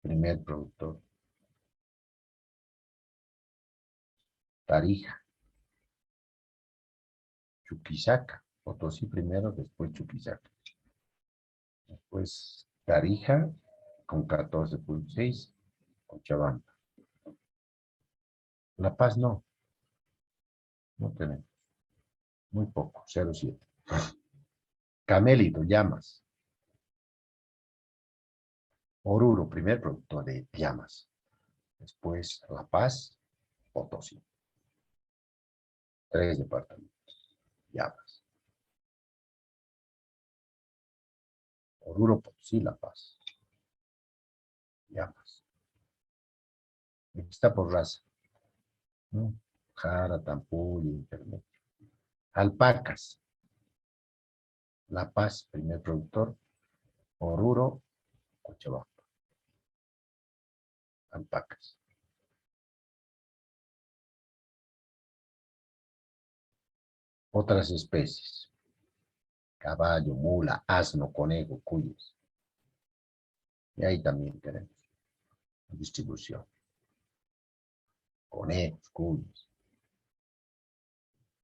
primer productor. Tarija, Chuquisaca, Potosí primero, después Chuquisaca. Después Tarija con 14.6, Cochabamba. La Paz no tenemos. Muy poco, 0.7. Camélido, Llamas. Oruro, primer productor de llamas. Después La Paz, Potosí. 3 departamentos, llamas. Oruro, Potosí, La Paz. Llamas. Está por raza, ¿no? Jara, Tampul, Internet. Alpacas. La Paz, primer productor. Oruro, Cochabamba. Alpacas. Otras especies. Caballo, mula, asno, conejo, cuyes. Y ahí también tenemos distribución. Conejos, cuyes.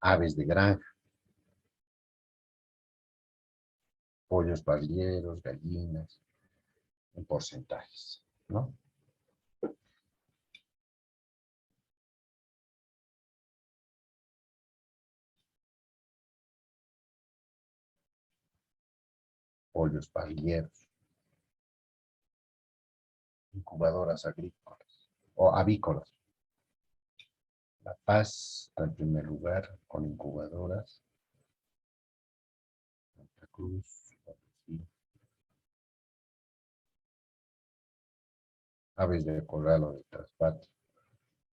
Aves de granja. Pollos parrilleros, gallinas, en porcentajes, ¿no? Pollos parrilleros, incubadoras agrícolas o avícolas. La Paz está en primer lugar con incubadoras. Santa Cruz, Potosí. Aves de corral o de traspatio.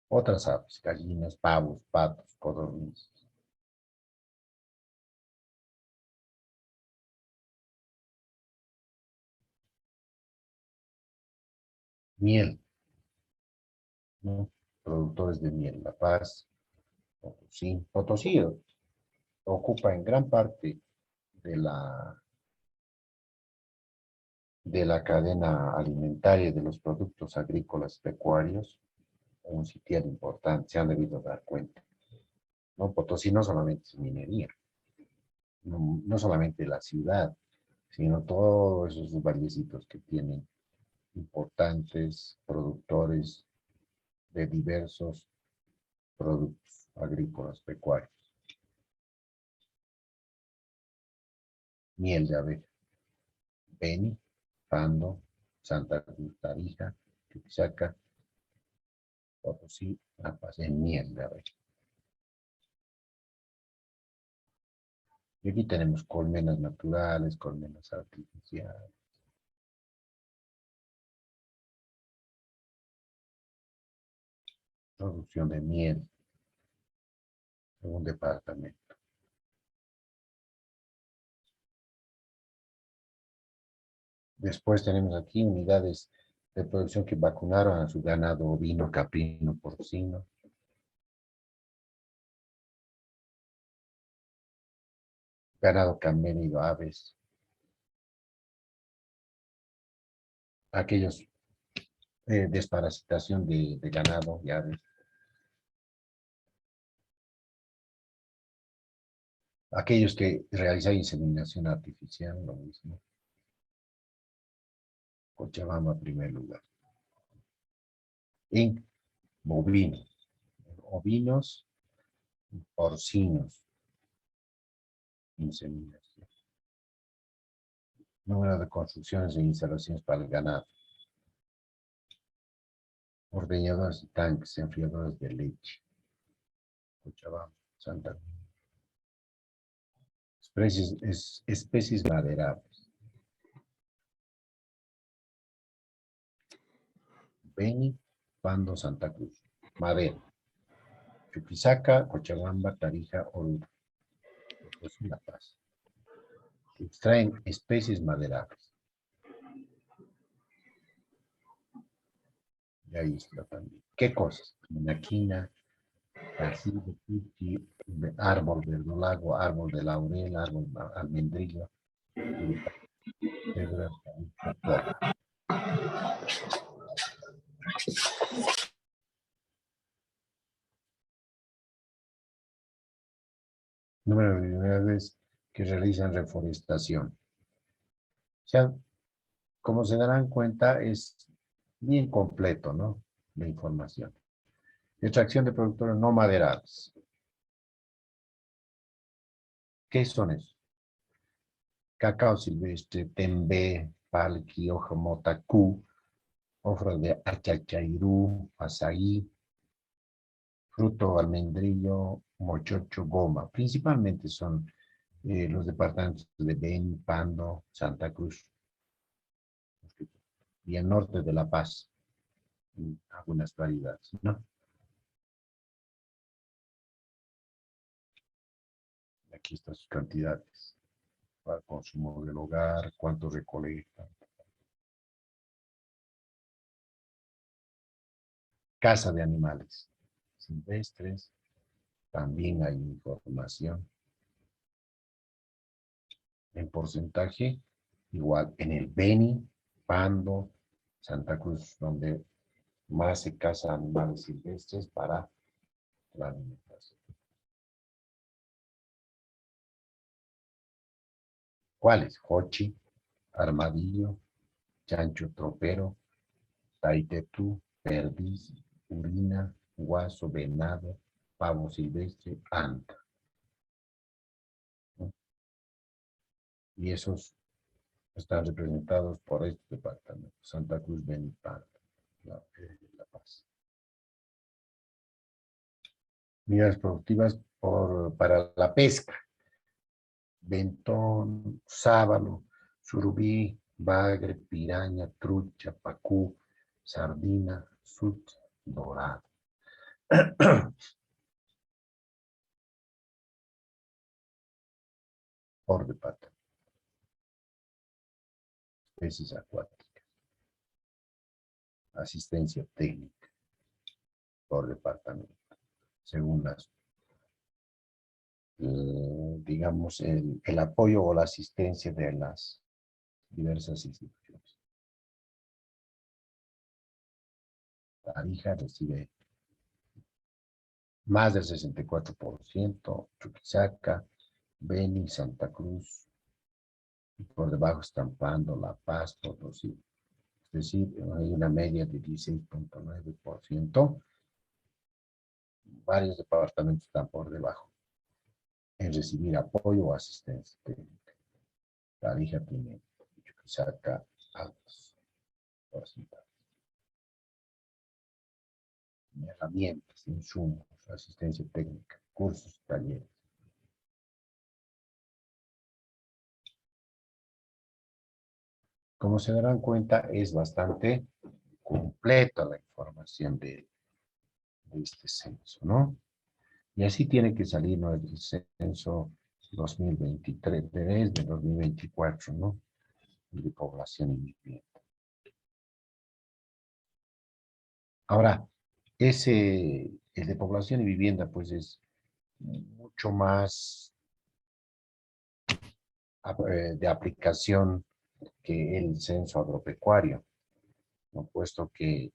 Otras aves, gallinas, pavos, patos, codornices. Miel, ¿no? Productores de miel, La Paz, Potosí. Potosí ocupa en gran parte de la cadena alimentaria de los productos agrícolas pecuarios, un sitial importante, se han debido dar cuenta. ¿No? Potosí no solamente es minería, no solamente la ciudad, sino todos esos vallecitos que tienen importantes productores de diversos productos agrícolas pecuarios. Miel de abeja, Beni, Pando, Santa Cruz, Tarija, Chuquisaca, Potosí, La Paz, en miel de abeja. Y aquí tenemos colmenas naturales, colmenas artificiales. Producción de miel en un departamento. Después tenemos aquí unidades de producción que vacunaron a su ganado ovino, caprino, porcino. Ganado camélido, aves. Aquellos desparasitación de ganado y aves. Aquellos que realizan inseminación artificial, lo mismo. Cochabamba, primer lugar. En bovinos, ovinos, porcinos, inseminación. Número de construcciones e instalaciones para el ganado. Ordeñadores y tanques, enfriadores de leche. Cochabamba, Santa Cruz. Especies maderables. Beni, Pando, Santa Cruz. Madera. Chuquisaca, Cochabamba, Tarija, Oruro. Potosí, La Paz. Extraen especies maderables. Y ahí está también. ¿Qué cosas? Menaquina, castillo, pichi, árbol verdolago, árbol de laurel, árbol almendrillo, cedro, todo. Número de unidades que realizan reforestación. O sea, como se darán cuenta, es bien completo, ¿no? La información. Extracción de productores no maderables. ¿Qué son esos? Cacao silvestre, tembé, palqui, hoja motacú, hojas de achachairú, azaí, fruto almendrillo, mochocho, goma. Principalmente son los departamentos de Beni, Pando, Santa Cruz y el norte de La Paz, en algunas variedades, ¿no? Aquí están sus cantidades para consumo del hogar, cuánto recolectan. Caza de animales silvestres, también hay información en porcentaje, igual en el Beni, Pando, Santa Cruz, donde más se caza animales silvestres para la alimentación. ¿Cuáles? Jochi, armadillo, chancho tropero, taitetú, perdiz, urina, guaso, venado, pavo silvestre, anta. ¿No? Y esos están representados por estos departamentos: Santa Cruz, Beni, Pando, La Paz. Unidades productivas para la pesca: Bentón, sábalo, surubí, bagre, piraña, trucha, pacú, sardina, sut, dorado. Por departamento. Especies acuáticas. Asistencia técnica por departamento, según las, digamos, el apoyo o la asistencia de las diversas instituciones. Tarija recibe más del 64%, Chuquisaca, Beni, Santa Cruz, y por debajo están Pando, La Paz, Potosí. Es decir, hay una media de 16.9%. Varios departamentos están por debajo en recibir apoyo o asistencia técnica. Tarija tiene, Chuquisaca, altos porcentajes. Herramientas, insumos, asistencia técnica, cursos, talleres. Como se darán cuenta, es bastante completa la información de este censo, ¿no? Y así tiene que salir, ¿no?, el censo 2023, desde 2024, ¿no? De población y vivienda. Ahora, el de población y vivienda, pues es mucho más de aplicación que el censo agropecuario, ¿no? Puesto que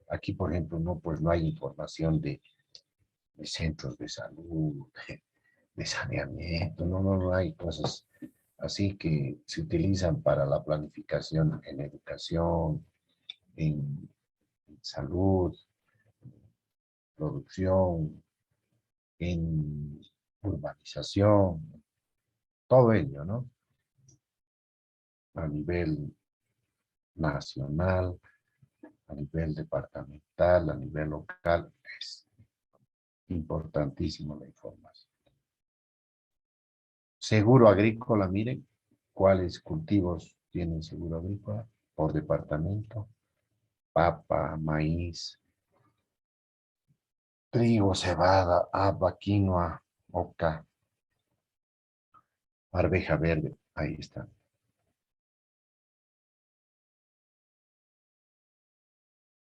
aquí, por ejemplo, no, pues no hay información de centros de salud, de saneamiento, no hay cosas así que se utilizan para la planificación en educación, en salud, producción, en urbanización, todo ello, ¿no? A nivel nacional, a nivel departamental, a nivel local, es importantísimo la información. Seguro agrícola, miren, cuáles cultivos tienen seguro agrícola por departamento: papa, maíz, trigo, cebada, haba, quinoa, oca, arveja verde, ahí está.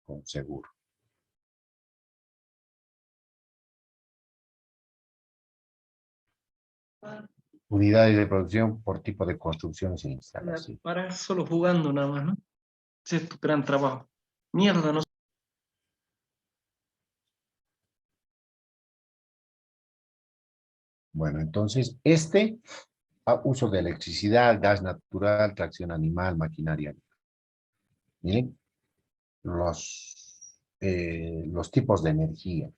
Con seguro. Unidades de producción por tipo de construcciones e instalación. Para solo jugando nada más, ¿no? Ese es tu gran trabajo. Mierda, no. Bueno, entonces, uso de electricidad, gas natural, tracción animal, maquinaria. Miren, los tipos de energía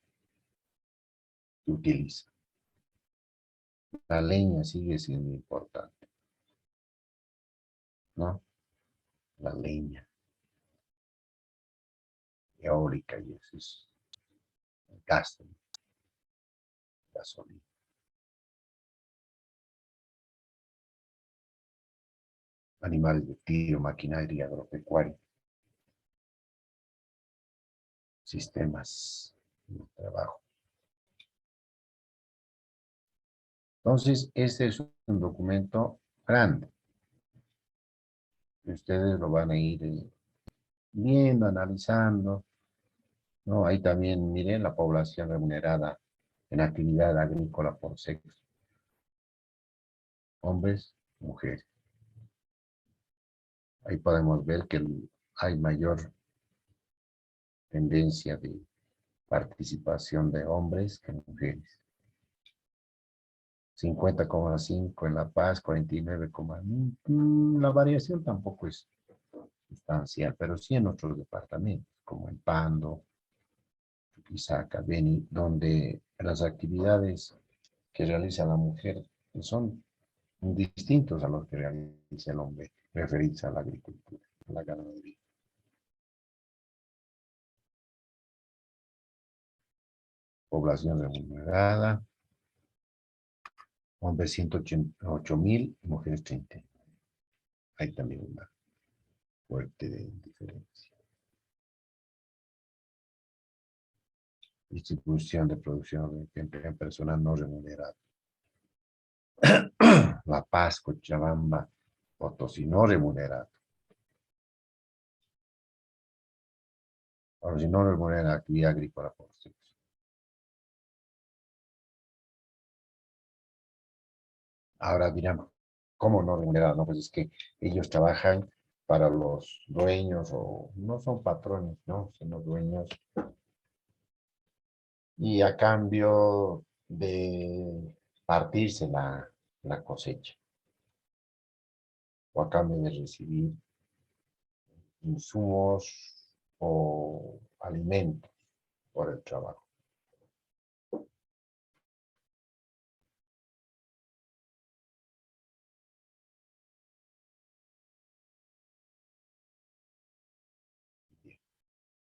que utiliza. La leña sigue siendo importante, ¿no? La leña eólica y eso es el gas, gasolina. Animales de tiro, maquinaria agropecuaria, sistemas de trabajo. Entonces, este es un documento grande. Ustedes lo van a ir viendo, analizando, ¿no? Ahí también, miren, la población remunerada en actividad agrícola por sexo. Hombres, mujeres. Ahí podemos ver que hay mayor tendencia de participación de hombres que mujeres. 50,5 en La Paz, 49,9. La variación tampoco es sustancial, pero sí en otros departamentos, como en Pando, Chuquisaca, Beni, donde las actividades que realiza la mujer son distintos a los que realiza el hombre, referidos a la agricultura, a la ganadería. Población remunerada, hombres 108,000, mujeres 30. Hay también una fuerte diferencia. Distribución de producción de empleo personal no remunerado. La Paz, Cochabamba, Potosí no remunerado. Ahora, si no remunera actividad agrícola por sexo. Ahora dirán, ¿cómo no remunerado? No, pues es que ellos trabajan para los dueños o no son patrones, ¿no? Sino dueños. Y a cambio de partirse la cosecha. O a cambio de recibir insumos o alimentos por el trabajo.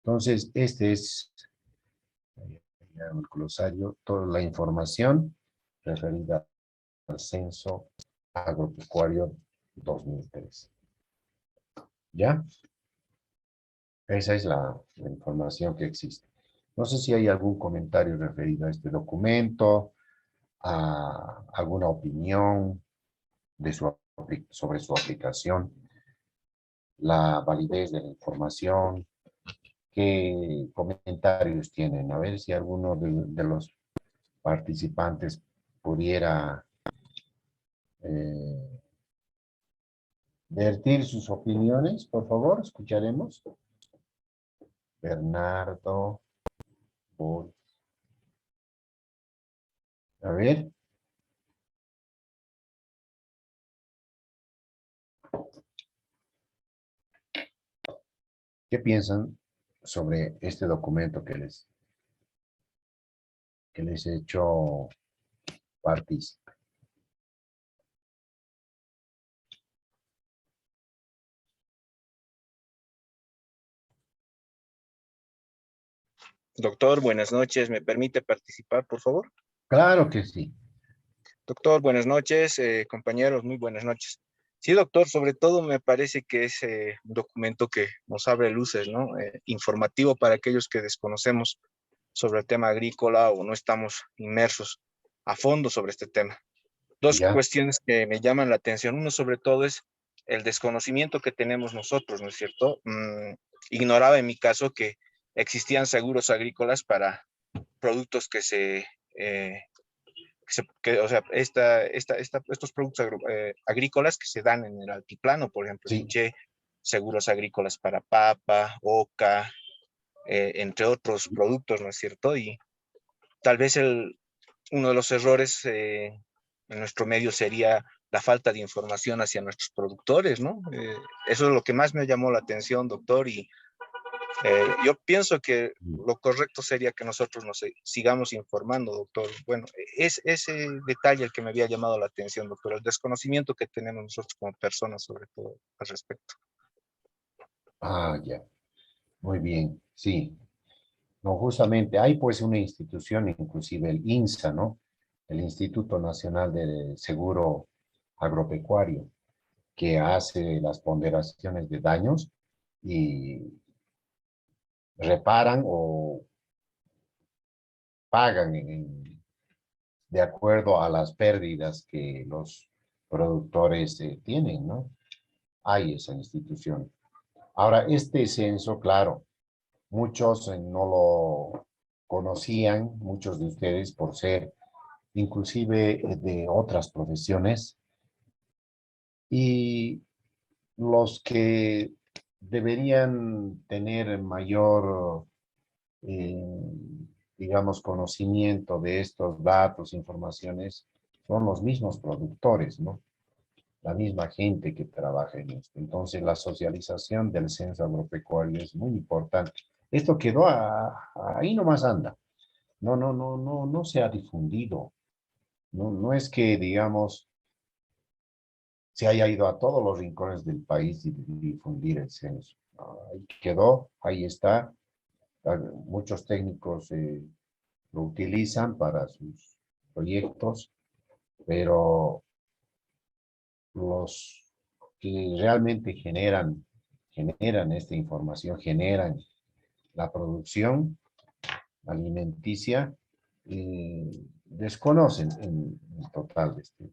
Entonces, este es el glosario, toda la información referida al censo agropecuario 2003. ¿Ya? Esa es la información que existe. No sé si hay algún comentario referido a este documento, a alguna opinión sobre su aplicación, la validez de la información, qué comentarios tienen. A ver si alguno de los participantes pudiera eh, vertir sus opiniones, por favor, escucharemos. Bernardo, Paul. A ver. ¿Qué piensan sobre este documento que les he hecho partícipe? Doctor, buenas noches. ¿Me permite participar, por favor? Claro que sí. Doctor, buenas noches. Compañeros, muy buenas noches. Sí, doctor, sobre todo me parece que es un documento que nos abre luces, ¿no? Informativo para aquellos que desconocemos sobre el tema agrícola o no estamos inmersos a fondo sobre este tema. Dos Ya, cuestiones que me llaman la atención. Uno, sobre todo, es el desconocimiento que tenemos nosotros, ¿no es cierto? Ignoraba en mi caso que existían seguros agrícolas para productos o sea, estos productos agrícolas que se dan en el altiplano. Por ejemplo, sí, escuché seguros agrícolas para papa, oca, entre otros productos, ¿no es cierto? Y tal vez uno de los errores en nuestro medio sería la falta de información hacia nuestros productores, ¿no? Eso es lo que más me llamó la atención, doctor, y yo pienso que lo correcto sería que nosotros nos sigamos informando, doctor. Bueno, es ese detalle el que me había llamado la atención, doctor, el desconocimiento que tenemos nosotros como personas sobre todo al respecto. Ah, ya. Muy bien. Sí. No, justamente hay pues una institución, inclusive el INSA, ¿no? El Instituto Nacional de Seguro Agropecuario, que hace las ponderaciones de daños y reparan o pagan de acuerdo a las pérdidas que los productores tienen, ¿no? Hay esa institución. Ahora, este censo, claro, muchos no lo conocían, muchos de ustedes por ser inclusive de otras profesiones, y los que deberían tener mayor, eh, digamos, conocimiento de estos datos, informaciones, son los mismos productores, ¿no? La misma gente que trabaja en esto. Entonces, la socialización del censo agropecuario es muy importante. Esto quedó ahí nomás anda. No se ha difundido. No es que, digamos, se haya ido a todos los rincones del país y difundir el censo. Ahí quedó, ahí está. Muchos técnicos lo utilizan para sus proyectos, pero los que realmente generan esta información, generan la producción alimenticia, desconocen en total de este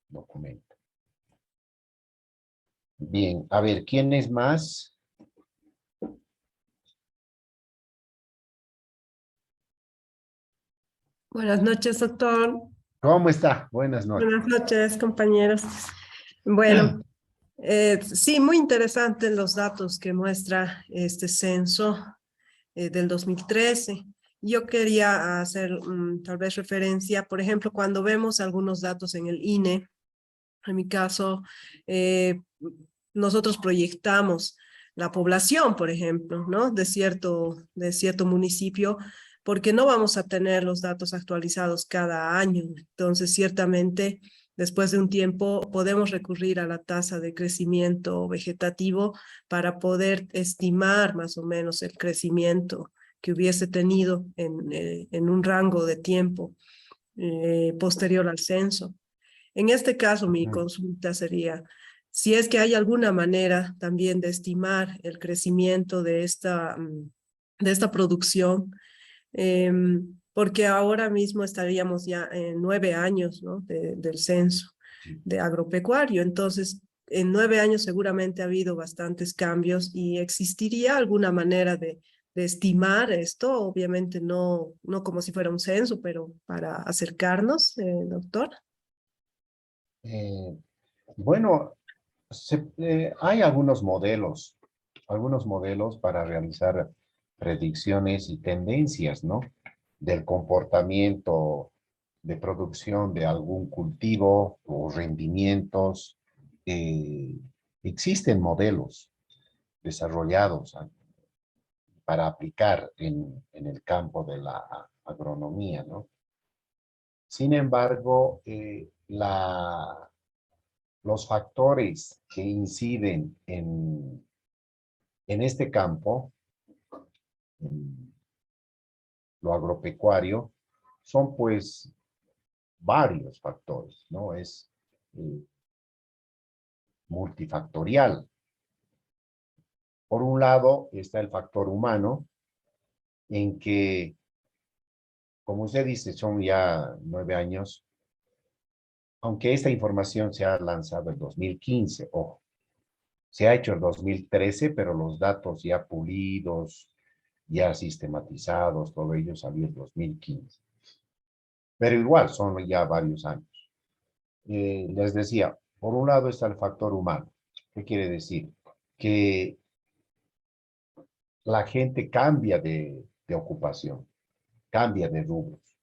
documento. Bien, a ver, ¿quién es más? Buenas noches, doctor. ¿Cómo está? Buenas noches. Buenas noches, compañeros. Bueno, sí, muy interesantes los datos que muestra este censo del 2013. Yo quería hacer tal vez referencia, por ejemplo, cuando vemos algunos datos en el INE, en mi caso, nosotros proyectamos la población, por ejemplo, ¿no? De cierto municipio, porque no vamos a tener los datos actualizados cada año. Entonces, ciertamente, después de un tiempo, podemos recurrir a la tasa de crecimiento vegetativo para poder estimar más o menos el crecimiento que hubiese tenido en un rango de tiempo posterior al censo. En este caso, mi consulta sería si es que hay alguna manera también de estimar el crecimiento de esta producción, porque ahora mismo estaríamos ya en 9 años, ¿no? Del censo de agropecuario. Entonces, en 9 años seguramente ha habido bastantes cambios y existiría alguna manera de estimar esto, obviamente no como si fuera un censo, pero para acercarnos, doctor. Eh, bueno, hay algunos modelos para realizar predicciones y tendencias, ¿no? Del comportamiento de producción de algún cultivo o rendimientos. Eh, Existen modelos desarrollados para aplicar en el campo de la agronomía, ¿no? Sin embargo, los factores que inciden en este campo, en lo agropecuario, son pues varios factores, ¿no? Es eh, multifactorial. Por un lado está el factor humano, en que, como usted dice, son ya 9 años, aunque esta información se ha lanzado en 2015, ojo, se ha hecho en 2013, pero los datos ya pulidos, ya sistematizados, todo ello salió en 2015. Pero igual, son ya varios años. Les decía, por un lado está el factor humano. ¿Qué quiere decir? Que la gente cambia de ocupación, cambia de rubros.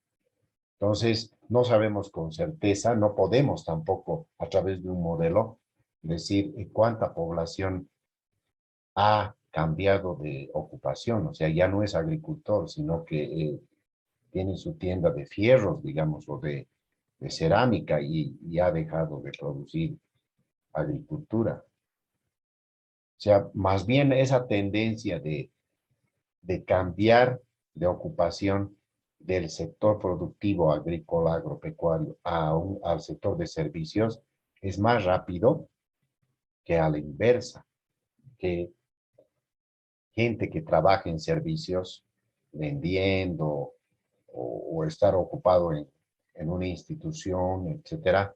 Entonces, no sabemos con certeza, no podemos tampoco a través de un modelo decir cuánta población ha cambiado de ocupación, o sea, ya no es agricultor, sino que tiene su tienda de fierros, digamos, o de cerámica y ha dejado de producir agricultura. O sea, más bien esa tendencia de cambiar de ocupación del sector productivo agrícola, agropecuario, al sector de servicios es más rápido que a la inversa, que gente que trabaja en servicios vendiendo o estar ocupado en una institución, etcétera,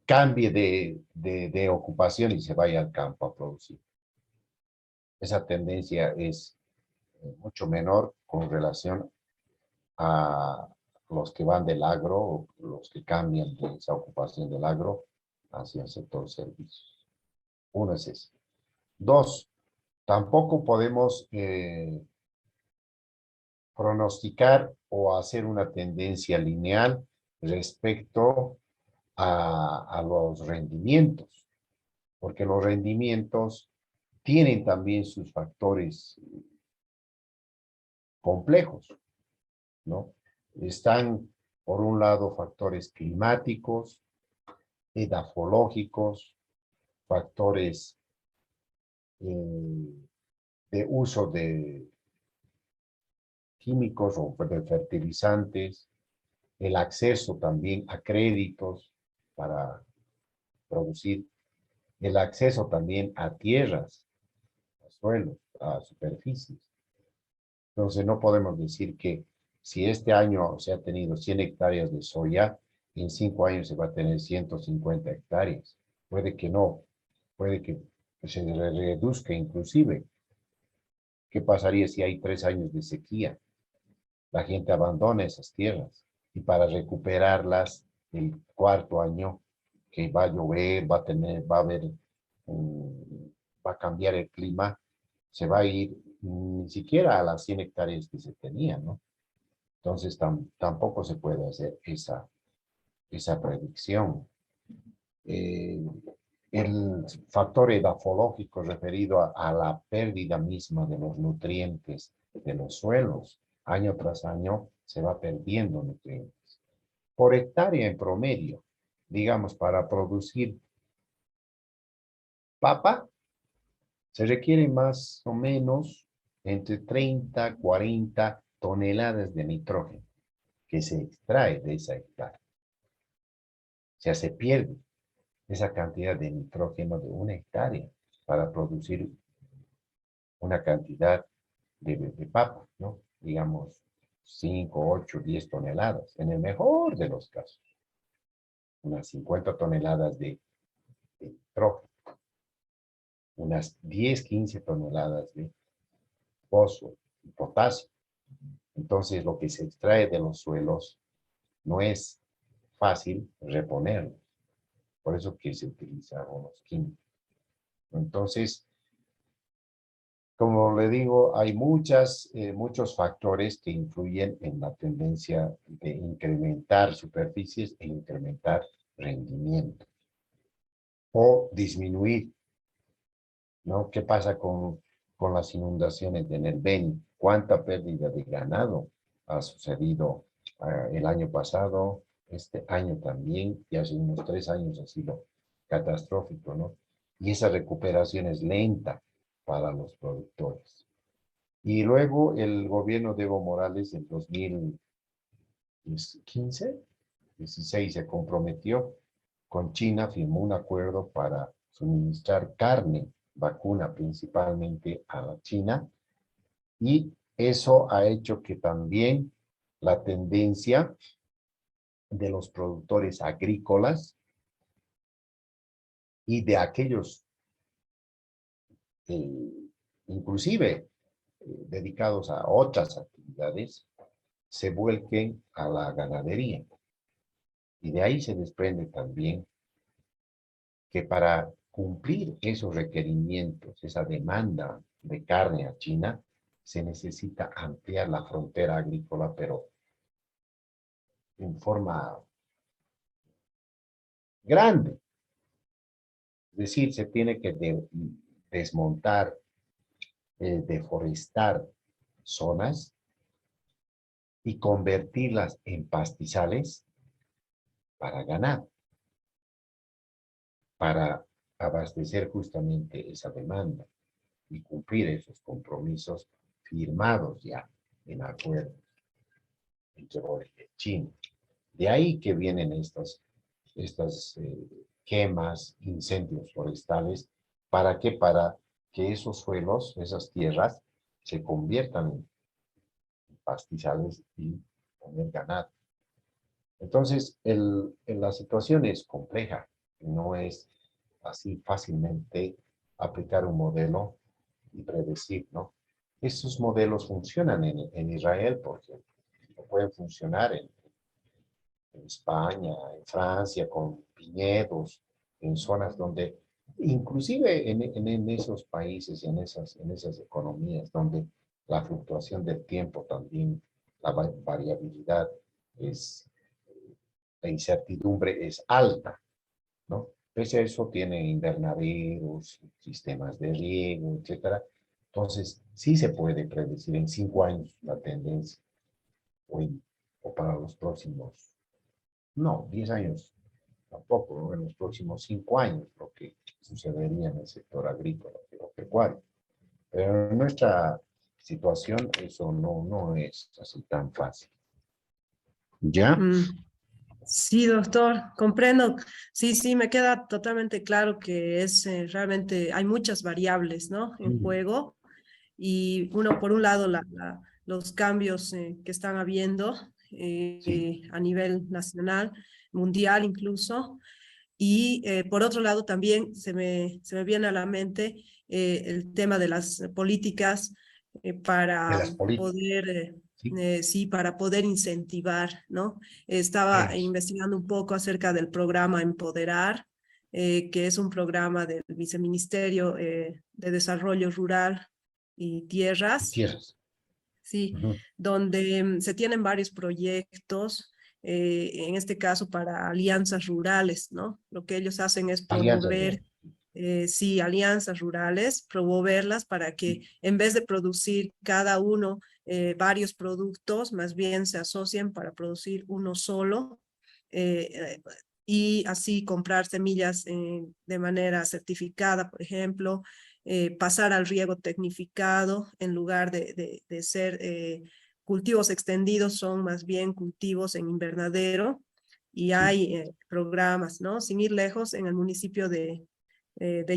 cambie de ocupación y se vaya al campo a producir. Esa tendencia es mucho menor con relación a los que van del agro, los que cambian de esa ocupación del agro hacia el sector servicios. Uno es ese. Dos, tampoco podemos pronosticar o hacer una tendencia lineal respecto a los rendimientos, porque los rendimientos tienen también sus factores complejos, ¿no? Están, por un lado, factores climáticos, edafológicos, factores de uso de químicos o de fertilizantes, el acceso también a créditos para producir, el acceso también a tierras, a suelos, a superficies. Entonces no podemos decir que si este año se ha tenido 100 hectáreas de soya, en 5 años se va a tener 150 hectáreas. Puede que no, puede que se reduzca inclusive. ¿Qué pasaría si hay 3 años de sequía? La gente abandona esas tierras y para recuperarlas el cuarto año que va a llover, va a haber, va a cambiar el clima, se va a ir ni siquiera a las 100 hectáreas que se tenían, ¿no? Entonces tampoco se puede hacer esa predicción. El factor edafológico referido a la pérdida misma de los nutrientes de los suelos, año tras año se va perdiendo nutrientes. Por hectárea en promedio, digamos, para producir papa, se requiere más o menos entre 30 a 40 toneladas de nitrógeno que se extrae de esa hectárea. O sea, se pierde esa cantidad de nitrógeno de una hectárea para producir una cantidad de papa, ¿no? Digamos, 5, 8, 10 toneladas, en el mejor de los casos. Unas 50 toneladas de nitrógeno, unas 10, 15 toneladas de fósforo y potasio. Entonces, lo que se extrae de los suelos no es fácil reponerlo. Por eso que se utilizan los químicos. Entonces, como le digo, hay muchos factores que influyen en la tendencia de incrementar superficies e incrementar rendimiento o disminuir, ¿no? ¿Qué pasa con las inundaciones en el Beni? ¿Cuánta pérdida de ganado ha sucedido el año pasado, este año también, y hace unos 3 años ha sido catastrófico, ¿no? Y esa recuperación es lenta para los productores. Y luego el gobierno de Evo Morales en 2015, 16 se comprometió con China, firmó un acuerdo para suministrar carne, vacuna principalmente a la China, y eso ha hecho que también la tendencia de los productores agrícolas y de aquellos inclusive dedicados a otras actividades, se vuelquen a la ganadería. Y de ahí se desprende también que para cumplir esos requerimientos, esa demanda de carne a China, se necesita ampliar la frontera agrícola, pero en forma grande. Es decir, se tiene que desmontar, deforestar zonas y convertirlas en pastizales para ganado, para abastecer justamente esa demanda y cumplir esos compromisos firmados ya en acuerdos entre Bolivia y China. De ahí que vienen estas quemas, incendios forestales. ¿Para qué? Para que esos suelos, esas tierras, se conviertan en pastizales y poner ganado. Entonces, la situación es compleja, no es así fácilmente aplicar un modelo y predecir, ¿no? Estos modelos funcionan en Israel porque no pueden funcionar en España, en Francia, con viñedos, en zonas donde, inclusive en esos países, en esas economías, donde la fluctuación del tiempo también, la variabilidad es, la incertidumbre es alta, ¿no? Pese a eso tiene invernaderos, sistemas de riego, etcétera. Entonces, sí se puede predecir en 5 años la tendencia, o, o para los próximos, no, 10 años, tampoco, ¿no? En los próximos 5 años, lo que sucedería en el sector agrícola o pecuario. Pero en nuestra situación eso no es así tan fácil. ¿Ya? Mm. Sí, doctor, comprendo. Sí, sí, me queda totalmente claro que es realmente, hay muchas variables, ¿no? En Mm. juego. Y uno, por un lado, los cambios que están habiendo Sí, a nivel nacional, mundial incluso. Y por otro lado, también se me viene a la mente el tema de las políticas de para las políticas, poder, sí, sí, para poder incentivar, ¿no? Estaba eso, investigando un poco acerca del programa Empoderar, que es un programa del Viceministerio de Desarrollo Rural y Tierras, tierras. sí, Ujú. donde se tienen varios proyectos, en este caso para alianzas rurales, ¿no? Lo que ellos hacen es Alianzas, promover, sí, alianzas rurales, promoverlas para que en vez de producir cada uno varios productos, más bien se asocien para producir uno solo. eh, eh, y así comprar semillas de manera certificada, por ejemplo, pasar al riego tecnificado en lugar de ser cultivos extendidos, son más bien cultivos en invernadero y sí, hay programas, ¿no? Sin ir lejos, en el municipio de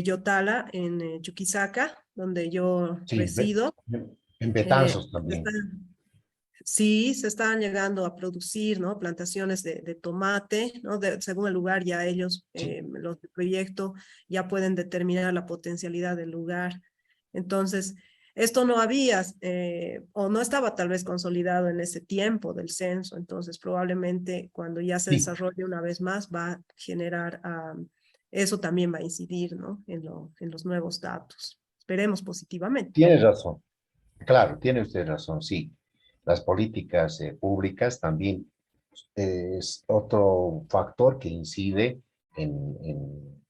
Yotala, en Chuquisaca, donde yo sí, resido, en eh, Betanzos también. sí, se están llegando a producir, ¿no? Plantaciones de tomate, ¿no? Según el lugar, ya ellos, Sí, los del proyecto, ya pueden determinar la potencialidad del lugar. Entonces, esto no había, o no estaba tal vez consolidado en ese tiempo del censo. Entonces, probablemente cuando ya se sí, desarrolle una vez más, va a generar, eso también va a incidir, ¿no? En los nuevos datos. Esperemos positivamente. tiene razón. Claro, tiene usted razón, sí. Las políticas públicas también es otro factor que incide en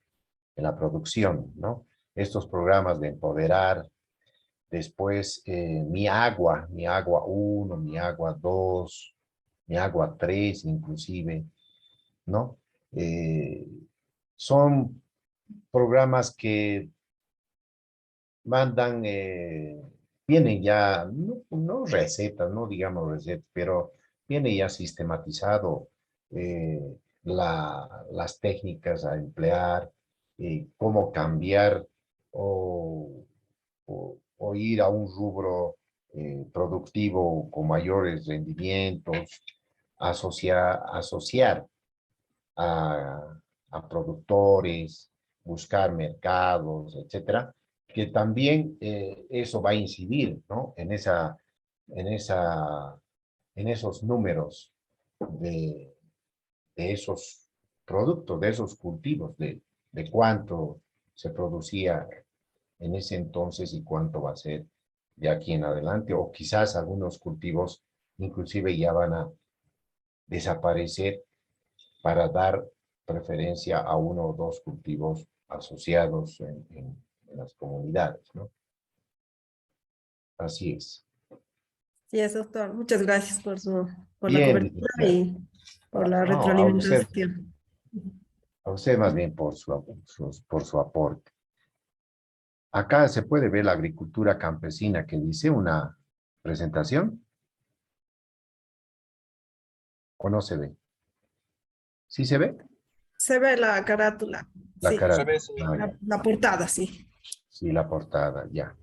la producción, ¿no? Estos programas de empoderar, después mi agua uno, mi agua 2, mi agua 3, inclusive, ¿no? Eh, son programas que mandan, vienen ya, no recetas, no digamos recetas, pero viene ya sistematizado eh, las técnicas a emplear, cómo cambiar o ir a un rubro productivo con mayores rendimientos, asociar a, a productores, buscar mercados, etcétera, que también eso va a incidir, ¿no? En esa, en esos números de, de esos productos, de esos cultivos, de cuánto se producía en ese entonces y cuánto va a ser de aquí en adelante, o quizás algunos cultivos inclusive ya van a desaparecer para dar preferencia a uno o dos cultivos asociados en las comunidades, ¿no? Así es. Sí, es, doctor. Muchas gracias por la Bien, cobertura licenciado. y por la No, retroalimentación. a usted más bien por su aporte. Acá se puede ver la agricultura campesina que dice una presentación, ¿o no se ve? ¿Sí se ve? Se ve la carátula, La sí, cara. Se ve, sí. Ah, ya. la portada, sí. Sí, la portada, ya.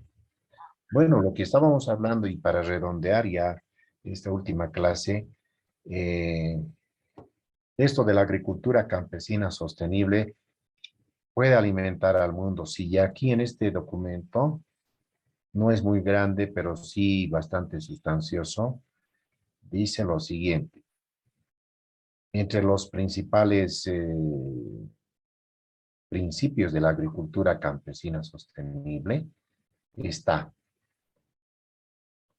Bueno, lo que estábamos hablando y para redondear ya esta última clase, eh, esto de la agricultura campesina sostenible puede alimentar al mundo. Sí, ya aquí en este documento no es muy grande, pero sí bastante sustancioso. Dice lo siguiente. Entre los principales principios de la agricultura campesina sostenible está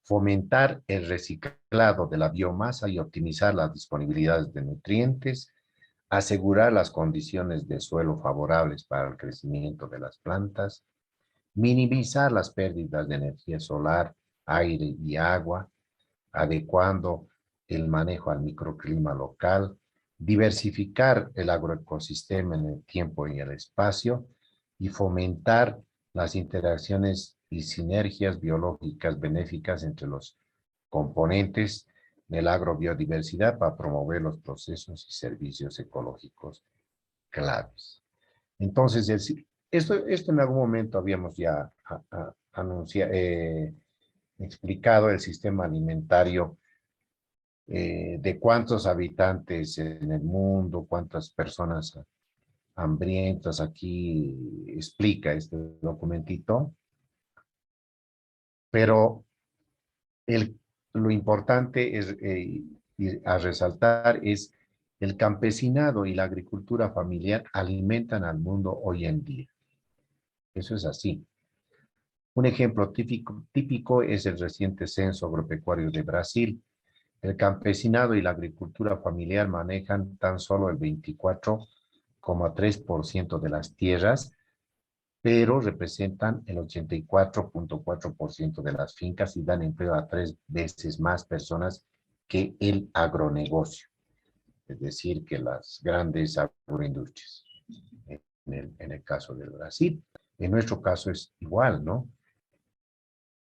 fomentar el reciclado de la biomasa y optimizar las disponibilidades de nutrientes, asegurar las condiciones de suelo favorables para el crecimiento de las plantas, minimizar las pérdidas de energía solar, aire y agua, adecuando el manejo al microclima local, diversificar el agroecosistema en el tiempo y el espacio y fomentar las interacciones y sinergias biológicas benéficas entre los componentes de la agrobiodiversidad para promover los procesos y servicios ecológicos claves. Entonces, esto en algún momento habíamos ya anunciado, explicado el sistema alimentario de cuántos habitantes en el mundo, cuántas personas hambrientas, aquí explica este documentito, pero lo importante es, y a resaltar es el campesinado y la agricultura familiar alimentan al mundo hoy en día. Eso es así. Un ejemplo típico es el reciente censo agropecuario de Brasil. El campesinado y la agricultura familiar manejan tan solo el 24,3% de las tierras, pero representan el 84,4% de las fincas y dan empleo a 3 veces más personas que el agronegocio, es decir, que las grandes agroindustrias, en el caso del Brasil. En nuestro caso es igual, ¿no?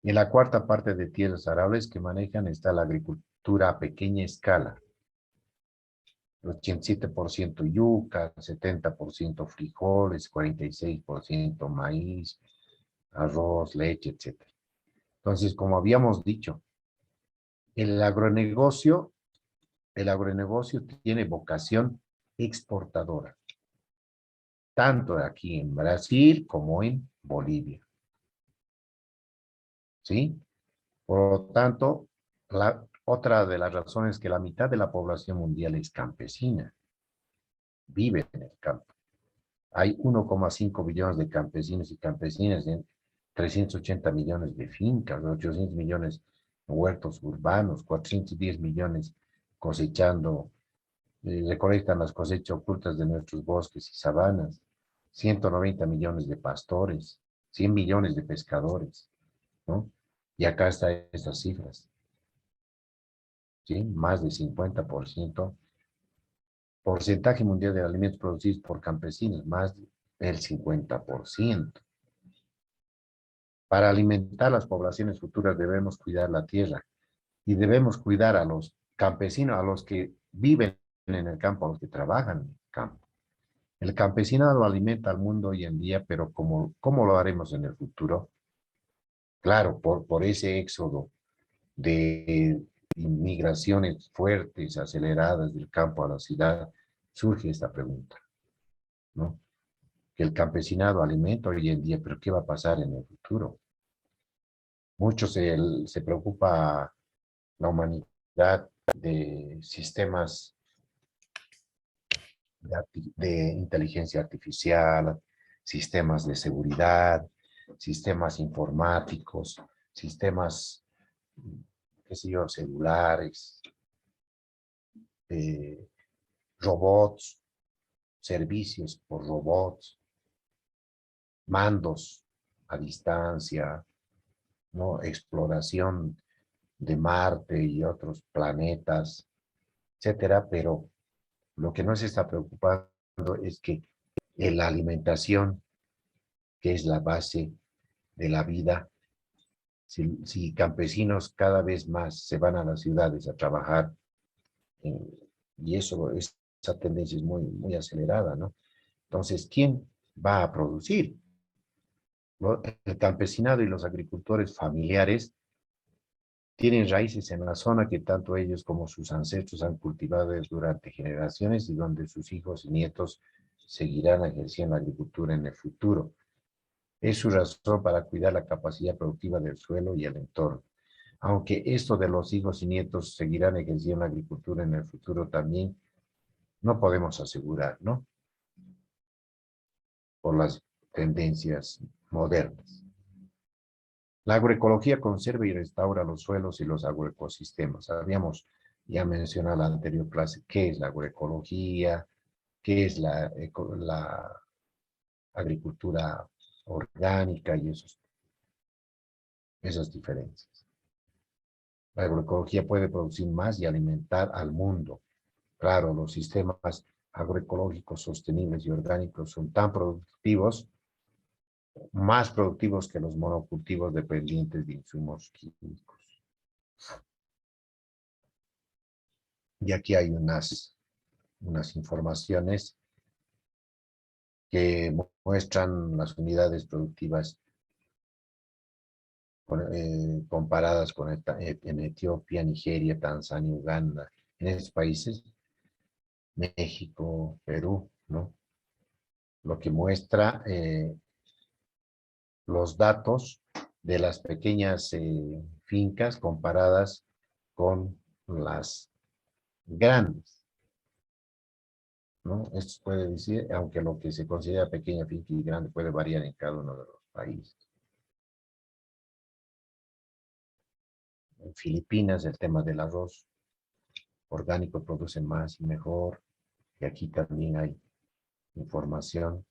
En la cuarta parte de tierras arables que manejan está la agricultura a pequeña escala. 87% yuca, 70% frijoles, 46% maíz, arroz, leche, etc. Entonces, como habíamos dicho, el agronegocio, el agronegocio tiene vocación exportadora, tanto aquí en Brasil como en Bolivia. ¿Sí? Por lo tanto, otra de las razones es que la mitad de la población mundial es campesina, vive en el campo. Hay 1,5 billones de campesinos y campesinas en 380 millones de fincas, 800 millones de huertos urbanos, 410 millones cosechando, recolectan las cosechas ocultas de nuestros bosques y sabanas, 190 millones de pastores, 100 millones de pescadores, ¿no? Y acá están estas cifras, ¿sí? Más del 50%. Porcentaje mundial de alimentos producidos por campesinos, más del 50%. Para alimentar las poblaciones futuras debemos cuidar la tierra y debemos cuidar a los campesinos, a los que viven en el campo, a los que trabajan en el campo. El campesinado alimenta al mundo hoy en día, pero ¿cómo lo haremos en el futuro? Claro, por ese éxodo de inmigraciones fuertes, aceleradas del campo a la ciudad, surge esta pregunta, ¿no? Que el campesinado alimenta hoy en día, pero ¿qué va a pasar en el futuro? Mucho se preocupa la humanidad de sistemas de inteligencia artificial, sistemas de seguridad, sistemas informáticos, sistemas, qué sé yo, celulares, robots, servicios por robots, mandos a distancia, ¿no? Exploración de Marte y otros planetas, etcétera, pero lo que no se está preocupando es que la alimentación, que es la base de la vida, si campesinos cada vez más se van a las ciudades a trabajar, y esa tendencia es muy, muy acelerada, ¿no? Entonces, ¿quién va a producir? ¿No? El campesinado y los agricultores familiares tienen raíces en la zona que tanto ellos como sus ancestros han cultivado durante generaciones y donde sus hijos y nietos seguirán ejerciendo la agricultura en el futuro. Es su razón para cuidar la capacidad productiva del suelo y el entorno. Aunque esto de los hijos y nietos seguirán ejerciendo la agricultura en el futuro también, no podemos asegurar, ¿no? Por las tendencias modernas. La agroecología conserva y restaura los suelos y los agroecosistemas. Habíamos ya mencionado en la anterior clase qué es la agroecología, qué es la agricultura orgánica y esas diferencias. La agroecología puede producir más y alimentar al mundo. Claro, los sistemas agroecológicos sostenibles y orgánicos son tan productivos, más productivos que los monocultivos dependientes de insumos químicos. Y aquí hay unas informaciones que muestran las unidades productivas comparadas con en Etiopía, Nigeria, Tanzania, Uganda, en estos países, México, Perú, ¿no? Lo que muestra los datos de las pequeñas fincas comparadas con las grandes, ¿no? Esto puede decir, aunque lo que se considera pequeña finca y grande puede variar en cada uno de los países. En Filipinas el tema del arroz orgánico produce más y mejor, y aquí también hay información.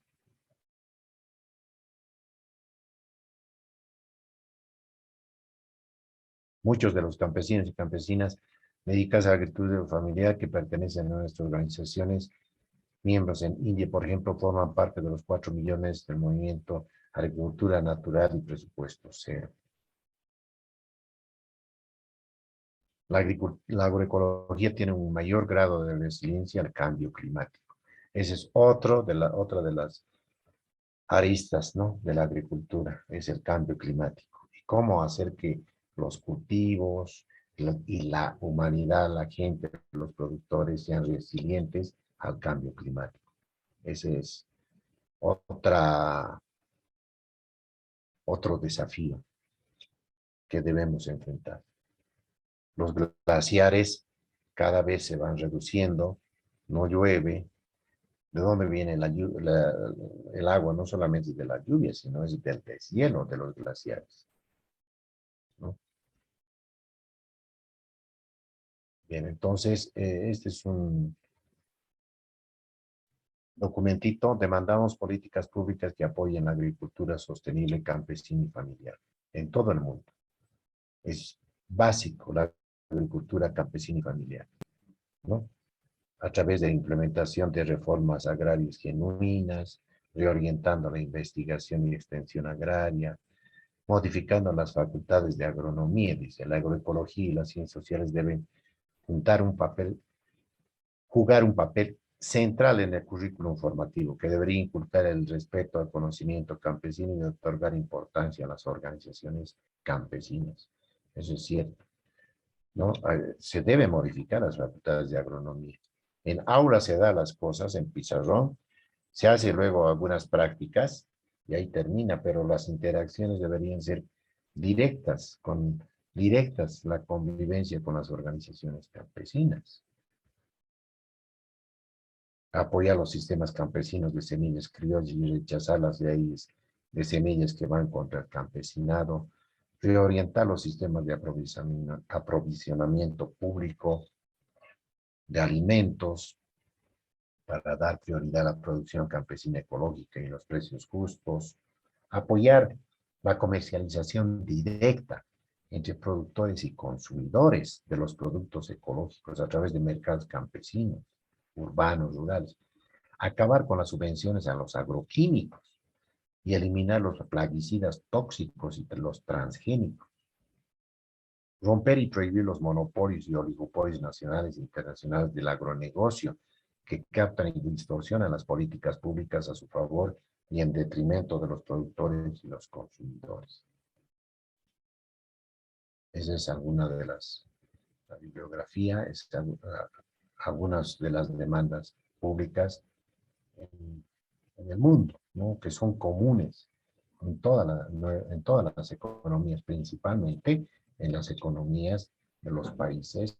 Muchos de los campesinos y campesinas dedicados a la agricultura familiar que pertenecen a nuestras organizaciones, miembros en India, por ejemplo, forman parte de los 4 millones del movimiento Agricultura Natural y Presupuesto Cero. La agroecología tiene un mayor grado de resiliencia al cambio climático. Ese es otra de las aristas, ¿no? De la agricultura, es el cambio climático. Y cómo hacer que los cultivos y la humanidad, la gente, los productores sean resilientes al cambio climático. Ese es otro desafío que debemos enfrentar. Los glaciares cada vez se van reduciendo, no llueve. ¿De dónde viene el agua? No solamente de la lluvia, sino es del deshielo de los glaciares, ¿no? Bien, entonces, este es un documentito. Demandamos políticas públicas que apoyen la agricultura sostenible, campesina y familiar en todo el mundo. Es básico la agricultura campesina y familiar, ¿no? A través de la implementación de reformas agrarias genuinas, reorientando la investigación y extensión agraria, modificando las facultades de agronomía. Dice, la agroecología y las ciencias sociales deben jugar un papel central en el currículum formativo, que debería inculcar el respeto al conocimiento campesino y otorgar importancia a las organizaciones campesinas. Eso es cierto, ¿no? Se debe modificar las facultades de agronomía. En aula se da las cosas, en pizarrón, se hace luego algunas prácticas y ahí termina, pero las interacciones deberían ser directas la convivencia con las organizaciones campesinas. Apoyar los sistemas campesinos de semillas criollas y rechazar las leyes de semillas que van contra el campesinado, reorientar los sistemas de aprovisionamiento público, de alimentos, para dar prioridad a la producción campesina ecológica y los precios justos, apoyar la comercialización directa entre productores y consumidores de los productos ecológicos a través de mercados campesinos, urbanos, rurales, acabar con las subvenciones a los agroquímicos y eliminar los plaguicidas tóxicos y los transgénicos, romper y prohibir los monopolios y oligopolios nacionales e internacionales del agronegocio que captan y distorsionan las políticas públicas a su favor y en detrimento de los productores y los consumidores. Esa es alguna de la bibliografía, algunas de las demandas públicas en el mundo, ¿no? Que son comunes en todas las economías, principalmente en las economías de los países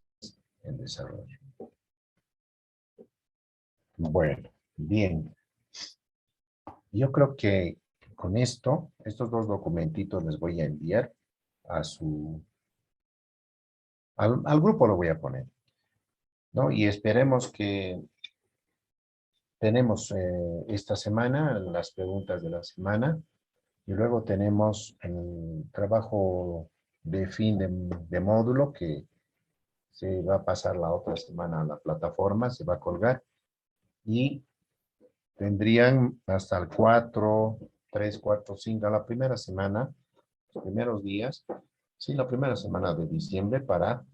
en desarrollo. Bueno, bien. Yo creo que con esto, estos dos documentitos les voy a enviar al grupo lo voy a poner, ¿no? Y esperemos que tenemos esta semana las preguntas de la semana y luego tenemos el trabajo de fin de módulo que se va a pasar la otra semana a la plataforma, se va a colgar y tendrían hasta el 4, 3, 4, 5, la primera semana, los primeros días, sí, la primera semana de diciembre para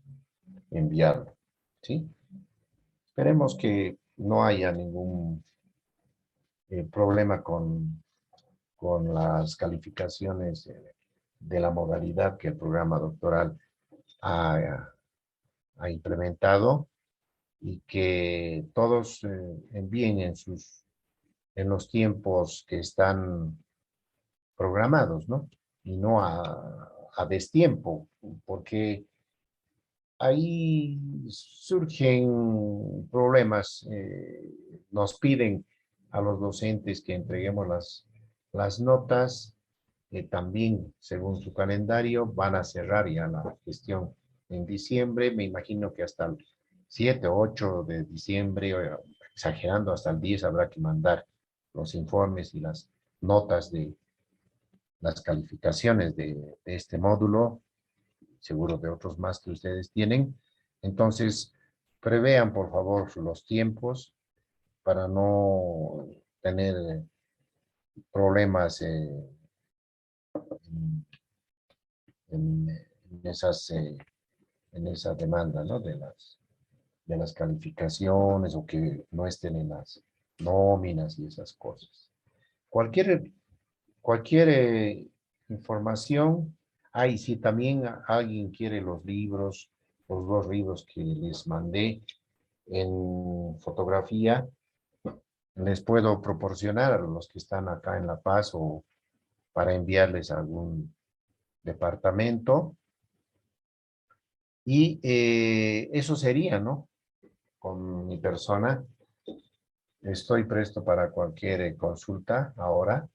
enviarlo, ¿sí? Esperemos que no haya ningún problema con las calificaciones de la modalidad que el programa doctoral ha implementado y que todos envíen en los tiempos que están programados, ¿no? Y no a destiempo, porque ahí surgen problemas. Nos piden a los docentes que entreguemos las notas, también según su calendario van a cerrar ya la gestión en diciembre. Me imagino que hasta el 7 o 8 de diciembre, exagerando hasta el 10, habrá que mandar los informes y las notas de las calificaciones de este módulo, seguro de otros más que ustedes tienen. Entonces, prevean por favor los tiempos para no tener problemas en esa demanda, ¿no? De las calificaciones o que no estén en las nóminas y esas cosas. Cualquier información. Si también alguien quiere los dos libros que les mandé en fotografía, les puedo proporcionar a los que están acá en La Paz o para enviarles a algún departamento. Y eso sería, ¿no? Con mi persona. Estoy presto para cualquier consulta ahora,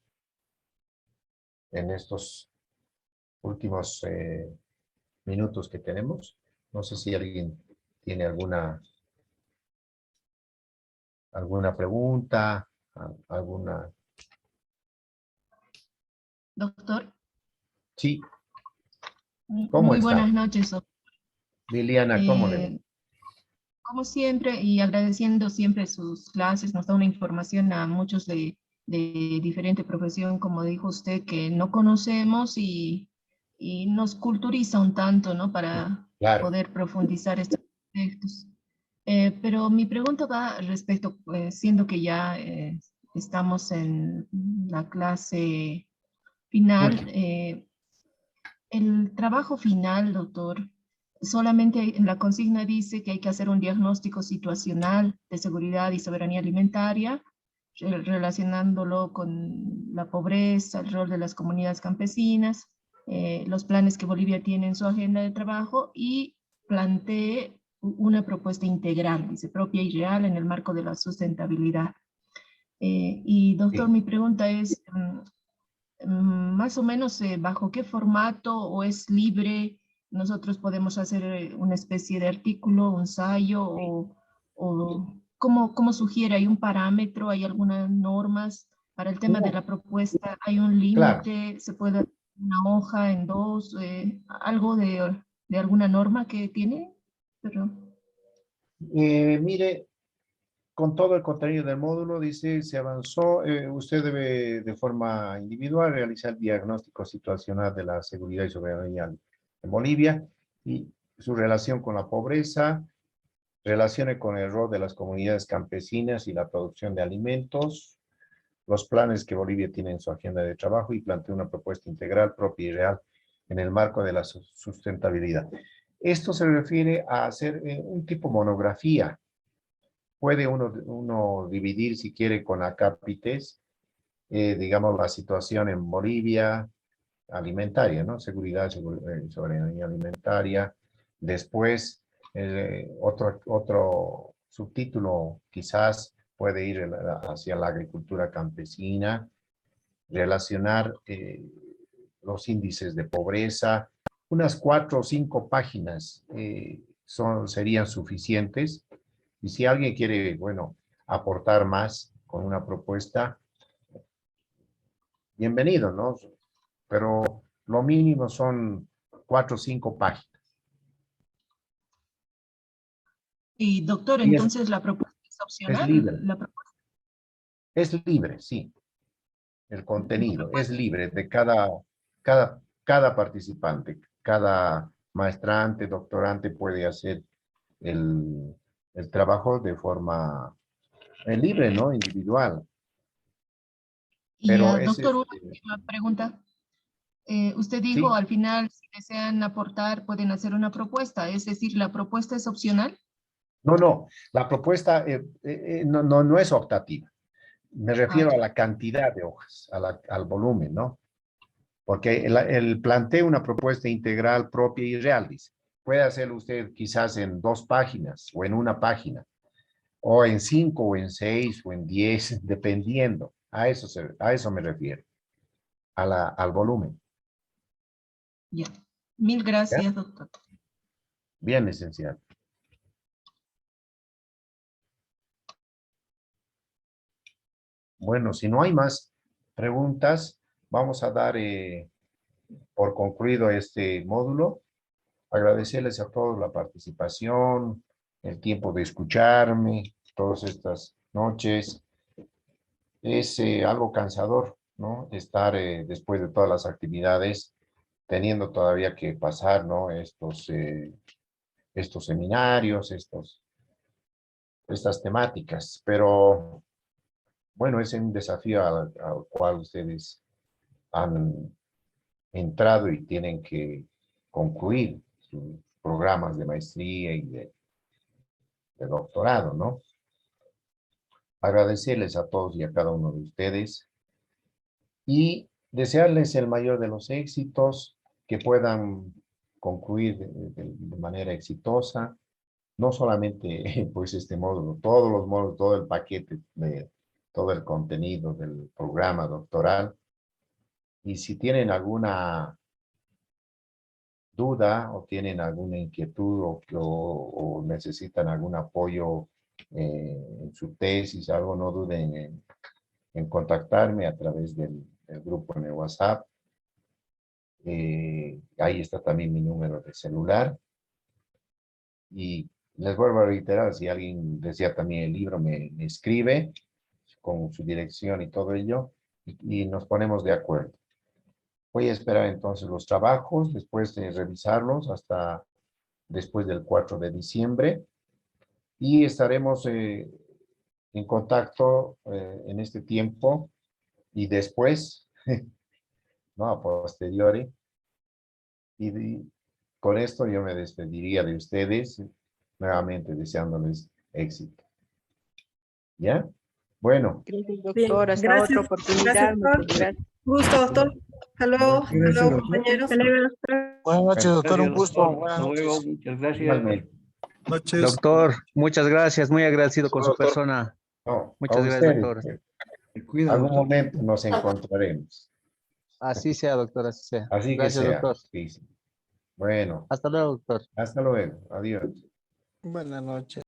en estos últimos minutos que tenemos. No sé si alguien tiene alguna pregunta, alguna. Doctor. Sí. ¿Cómo está? Buenas noches, doctor. Liliana, ¿cómo le va? Como siempre, y agradeciendo siempre sus clases, nos da una información a muchos de diferente profesión, como dijo usted, que no conocemos y nos culturiza un tanto, ¿no? Para Claro. poder profundizar estos aspectos. Pero mi pregunta va respecto, siendo que ya estamos en la clase final, el trabajo final, doctor, solamente en la consigna dice que hay que hacer un diagnóstico situacional de seguridad y soberanía alimentaria, relacionándolo con la pobreza, el rol de las comunidades campesinas, los planes que Bolivia tiene en su agenda de trabajo y plantee una propuesta integral, dice, propia y real en el marco de la sustentabilidad. Y doctor, mi pregunta es, más o menos bajo qué formato o es libre, nosotros podemos hacer una especie de artículo, un ensayo ¿O cómo sugiere? ¿Hay un parámetro? ¿Hay algunas normas para el tema de la propuesta? ¿Hay un Claro. límite? ¿Se puede hacer una hoja en dos? ¿Algo de alguna norma que tiene? Pero, Mire, con todo el contenido del módulo, dice, se avanzó, usted debe de forma individual realizar diagnóstico situacional de la seguridad y soberanía en Bolivia y su relación con la pobreza, relaciones con el rol de las comunidades campesinas y la producción de alimentos, los planes que Bolivia tiene en su agenda de trabajo y plantea una propuesta integral, propia y real en el marco de la sustentabilidad. Esto se refiere a hacer un tipo monografía. Puede uno dividir, si quiere, con acápites, digamos, la situación en Bolivia alimentaria, ¿no? Seguridad, soberanía alimentaria. Después, otro subtítulo quizás puede ir hacia la agricultura campesina, relacionar los índices de pobreza. Unas 4 o 5 páginas serían suficientes. Y si alguien quiere, bueno, aportar más con una propuesta, bienvenido, ¿no? Pero lo mínimo son 4 o 5 páginas. y doctor, Y entonces la propuesta es es opcional. libre, es libre, sí. El contenido es libre de cada participante. Cada maestrante, doctorante puede hacer el, el trabajo de forma libre, ¿no? Individual. Y Pero es doctor, una última pregunta. Usted dijo sí. al final, si desean aportar, pueden hacer una propuesta, es decir, la propuesta es opcional. No, la propuesta no es optativa. Me Ah, refiero a ya. la cantidad de hojas, al volumen, ¿no? Porque el plantea una propuesta integral propia y real, dice. Puede hacerlo usted quizás en 2 páginas o en 1 página, o en 5 o en 6 o en 10, dependiendo. A eso me refiero, al volumen. Ya. Mil ¿Ya? gracias, doctor. Bien, licenciado. Bueno, si no hay más preguntas, vamos a dar por concluido este módulo. Agradecerles a todos la participación, el tiempo de escucharme, todas estas noches. Es algo cansador, ¿no? Estar después de todas las actividades, teniendo todavía que pasar, ¿no? Estos seminarios, estas temáticas, pero bueno, es un desafío al cual ustedes han entrado y tienen que concluir sus programas de maestría y de doctorado, ¿no? Agradecerles a todos y a cada uno de ustedes y desearles el mayor de los éxitos, que puedan concluir de manera exitosa, no solamente pues este módulo, todos los módulos, todo el paquete de todo el contenido del programa doctoral. Y si tienen alguna duda o tienen alguna inquietud o necesitan algún apoyo en su tesis, algo, no duden en contactarme a través del grupo en el WhatsApp. Ahí está también mi número de celular. Y les vuelvo a reiterar, si alguien desea también el libro, me escribe con su dirección y todo ello, y nos ponemos de acuerdo. Voy a esperar entonces los trabajos, después de revisarlos hasta después del 4 de diciembre, y estaremos en contacto en este tiempo y después, ¿no? A posteriori, y con esto yo me despediría de ustedes, nuevamente deseándoles éxito. ¿Ya? Bueno, Gracias, Bien, doctor. Hasta otra gracias. Gracias, oportunidad. doctor. Muchas gracias. Gusto, doctor. Hasta luego. Hasta Gracias, luego, doctor. compañeros. Hasta luego, doctor. Buenas noches, doctor. Un Gracias, gusto. doctor. Buenas Hasta luego. noches. Muchas gracias. igualmente. Noches. Doctor, muchas gracias, muy agradecido con su Doctor. persona. No, a Muchas gracias, ustedes. doctor. Se cuida, Algún doctor. momento nos encontraremos. Así sea, doctor, así sea. Así que Gracias, sea. doctor. Sí, sí. Bueno, Hasta luego, doctor. hasta luego. Adiós. Buenas noches.